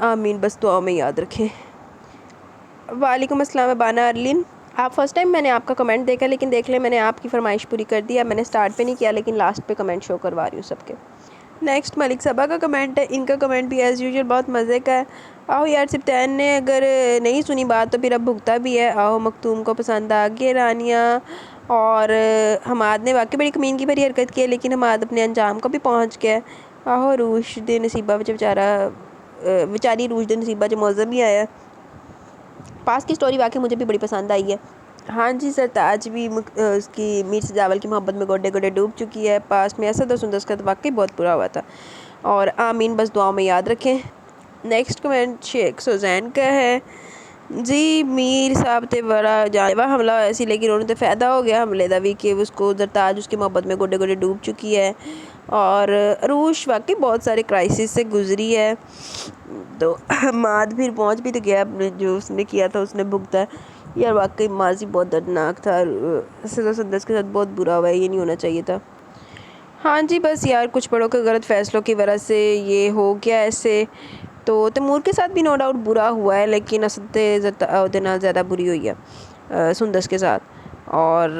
आमीन, बस दुआ में याद रखें। वालेकुम अस्सलाम बाना अरलिन। आप फर्स्ट टाइम मैंने आपका कमेंट देखा, लेकिन देख लें मैंने आपकी फरमाइश पूरी कर दी। अब मैंने स्टार्ट पे नहीं किया, लेकिन लास्ट पे कमेंट शो करवा रही हूँ सबके। नेक्स्ट मलिक सबा का कमेंट है। इनका कमेंट भी एज़ यूजुअल बहुत मज़े का है। आओ यार, सिप्तैन ने अगर नहीं सुनी बात तो फिर अब भुगता भी है। आओ, मखतूम को पसंद आ गया रानिया, और हमाद ने वाकई बड़ी कमीन की भरी हरकत की है, लेकिन हमाद अपने अंजाम को भी पहुँच गया। आहो, रूश दे नसीबा बेचारी रूश दे नसीबा जो मौज़म भी आया। पास की स्टोरी वाकई मुझे भी बड़ी पसंद आई है। हाँ जी, सरताज भी उसकी मीर जावल की मोहब्बत में गोडे गोडे डूब चुकी है। पास में असद और सुंदर का तो वाकई बहुत बुरा हुआ था। और आमीन, बस दुआओं में याद रखें। नेक्स्ट कमेंट शेख सुजैन का है। जी, मीर साहब ते बड़ा जानलेवा हमला होया सी, लेकिन उन्होंने तो फ़ायदा हो गया हमले का भी कि उसको ज़रताज उसकी मोहब्बत में गोडे गोडे डूब चुकी है। और अरूश वाकई बहुत सारे क्राइसिस से गुजरी है, तो हमाद फिर पहुंच भी तो गया। अपने जो उसने किया था उसने भुगता है। यार वाकई माजी बहुत दर्दनाक था। सदस के साथ बहुत बुरा हुआ है, ये नहीं होना चाहिए था। हाँ जी, बस यार कुछ बड़ों के गलत फ़ैसलों की वजह से ये हो गया ऐसे। तो तैमूर के साथ भी नो डाउट बुरा हुआ है, लेकिन असद नाल ज़्यादा बुरी हुई है सुंदस के साथ। और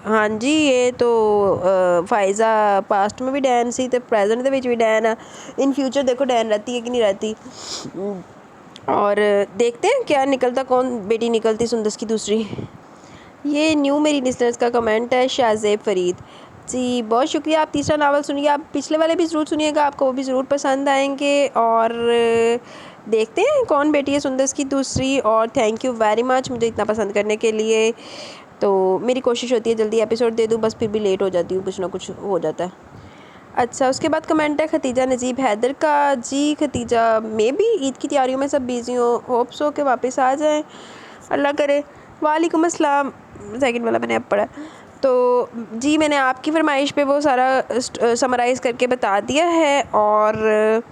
हाँ जी, ये तो फ़ाइज़ा पास्ट में भी डैन सी तो प्रेजेंट के भी डैन है। इन फ्यूचर देखो डैन रहती है कि नहीं रहती। और देखते हैं क्या निकलता, कौन बेटी निकलती सुंदस की दूसरी। ये न्यू मेरी लिसनर्स का कमेंट है, शाहज़ेब फरीद। जी बहुत शुक्रिया, आप तीसरा नावल सुनिए। आप पिछले वाले भी ज़रूर सुनिएगा, आपको वो भी ज़रूर पसंद आएंगे। और देखते हैं कौन बेटी है सुंदस की दूसरी। और थैंक यू वेरी मच मुझे इतना पसंद करने के लिए। तो मेरी कोशिश होती है जल्दी एपिसोड दे दूँ, बस फिर भी लेट हो जाती हूँ, कुछ ना कुछ हो जाता है। अच्छा, उसके बाद कमेंट है खतीजा नजीब हैदर का। जी खतीजा, मैं भी ईद की तैयारियों में सब बिज़ी हो, होप सो के वापस आ जाएं, अल्लाह करे। वालेकुम अस्सलाम, सेकंड वाला मैंने अब पढ़ा। तो जी, मैंने आपकी फरमाइश पे वो सारा समराइज़ करके बता दिया है, और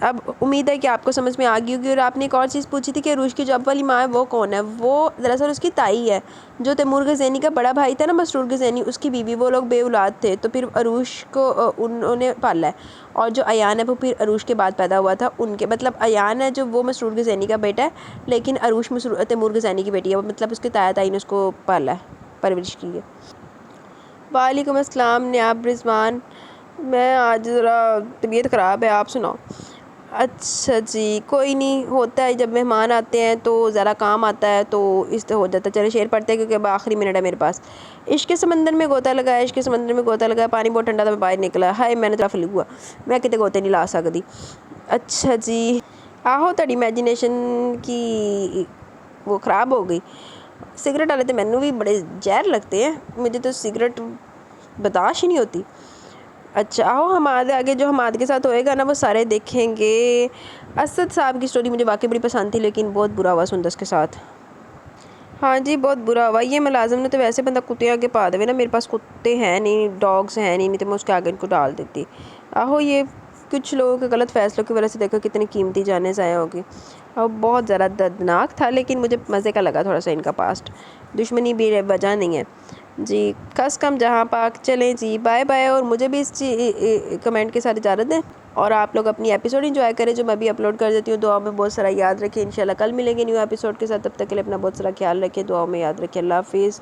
अब उम्मीद है कि आपको समझ में आ गई होगी। और आपने एक और चीज़ पूछी थी कि अरूश की जॉब वाली माँ है, वो कौन है। वो दरअसल उसकी ताई है, जो तैमूर गज़ैनी का बड़ा भाई था ना, मसरूर गज़ैनी, उसकी बीवी। वो लोग बेऔलाद थे, तो फिर अरूश को उन्होंने पाला है। और जो अयान है वो फिर अरूश के बाद पैदा हुआ था उनके, मतलब अयान है जो वो मसरूर गज़ैनी का बेटा है, लेकिन अरूश तैमूर गज़ैनी की बेटी है। वो मतलब उसके ताया ताई ने उसको पाला है, परवरिश की है। वालेकुम अस्सलाम नियाब रिजवान। मैं आज ज़रा तबीयत ख़राब है, आप सुनाओ। अच्छा जी, कोई नहीं, होता है जब मेहमान आते हैं तो ज़रा काम आता है, तो इस तरह हो जाता है। चले शेर पढ़ते हैं क्योंकि अब आखिरी मिनट है मेरे पास। इश्क के समंदर में गोता लगाया, इश्क के समंदर में गोता लगाया, पानी बहुत ठंडा था, मैं बाहर निकला, हाय मैंने तरफ हुआ, मैं कितने गोते नहीं ला सकती। अच्छा जी, आहो तुहाडी इमेजिनेशन की वो ख़राब हो गई। सिगरेट वाले तो मैनू भी बड़े जहर लगते हैं, मुझे तो सिगरेट बर्दाश्त ही नहीं होती। अच्छा आहो हमारे आगे जो हमारे के साथ होएगा ना वो सारे देखेंगे। असद साहब की स्टोरी मुझे वाकई बड़ी पसंद थी, लेकिन बहुत बुरा हुआ सुंदस के साथ। हाँ जी बहुत बुरा हुआ। ये मुलाजिम ने तो वैसे बंदा कुत्ते आगे पा देवे ना, मेरे पास कुत्ते हैं नहीं, डॉग्स हैं नहीं तो मैं उसके आगे इनको डाल देती। आहो ये कुछ लोगों के गलत फैसलों की वजह से देखो कितनी कीमती जानें ज़ाया होगी। और बहुत ज़्यादा दर्दनाक था, लेकिन मुझे मज़े का लगा थोड़ा सा इनका पास्ट। दुश्मनी भी वजह नहीं है जी। खस कम जहाँ पाक चलें जी, बाय बाय। और मुझे भी इस कमेंट के साथ इजाज़त दें, और आप लोग अपनी एपिसोड एंजॉय करें जो मैं भी अपलोड कर देती हूँ। दुआ में बहुत सारा याद रखें। इंशाल्लाह कल मिलेंगे न्यू एपिसोड के साथ, तब तक के लिए अपना बहुत सारा ख्याल रखें, दुआ में याद रखें। अल्लाह हाफिज़।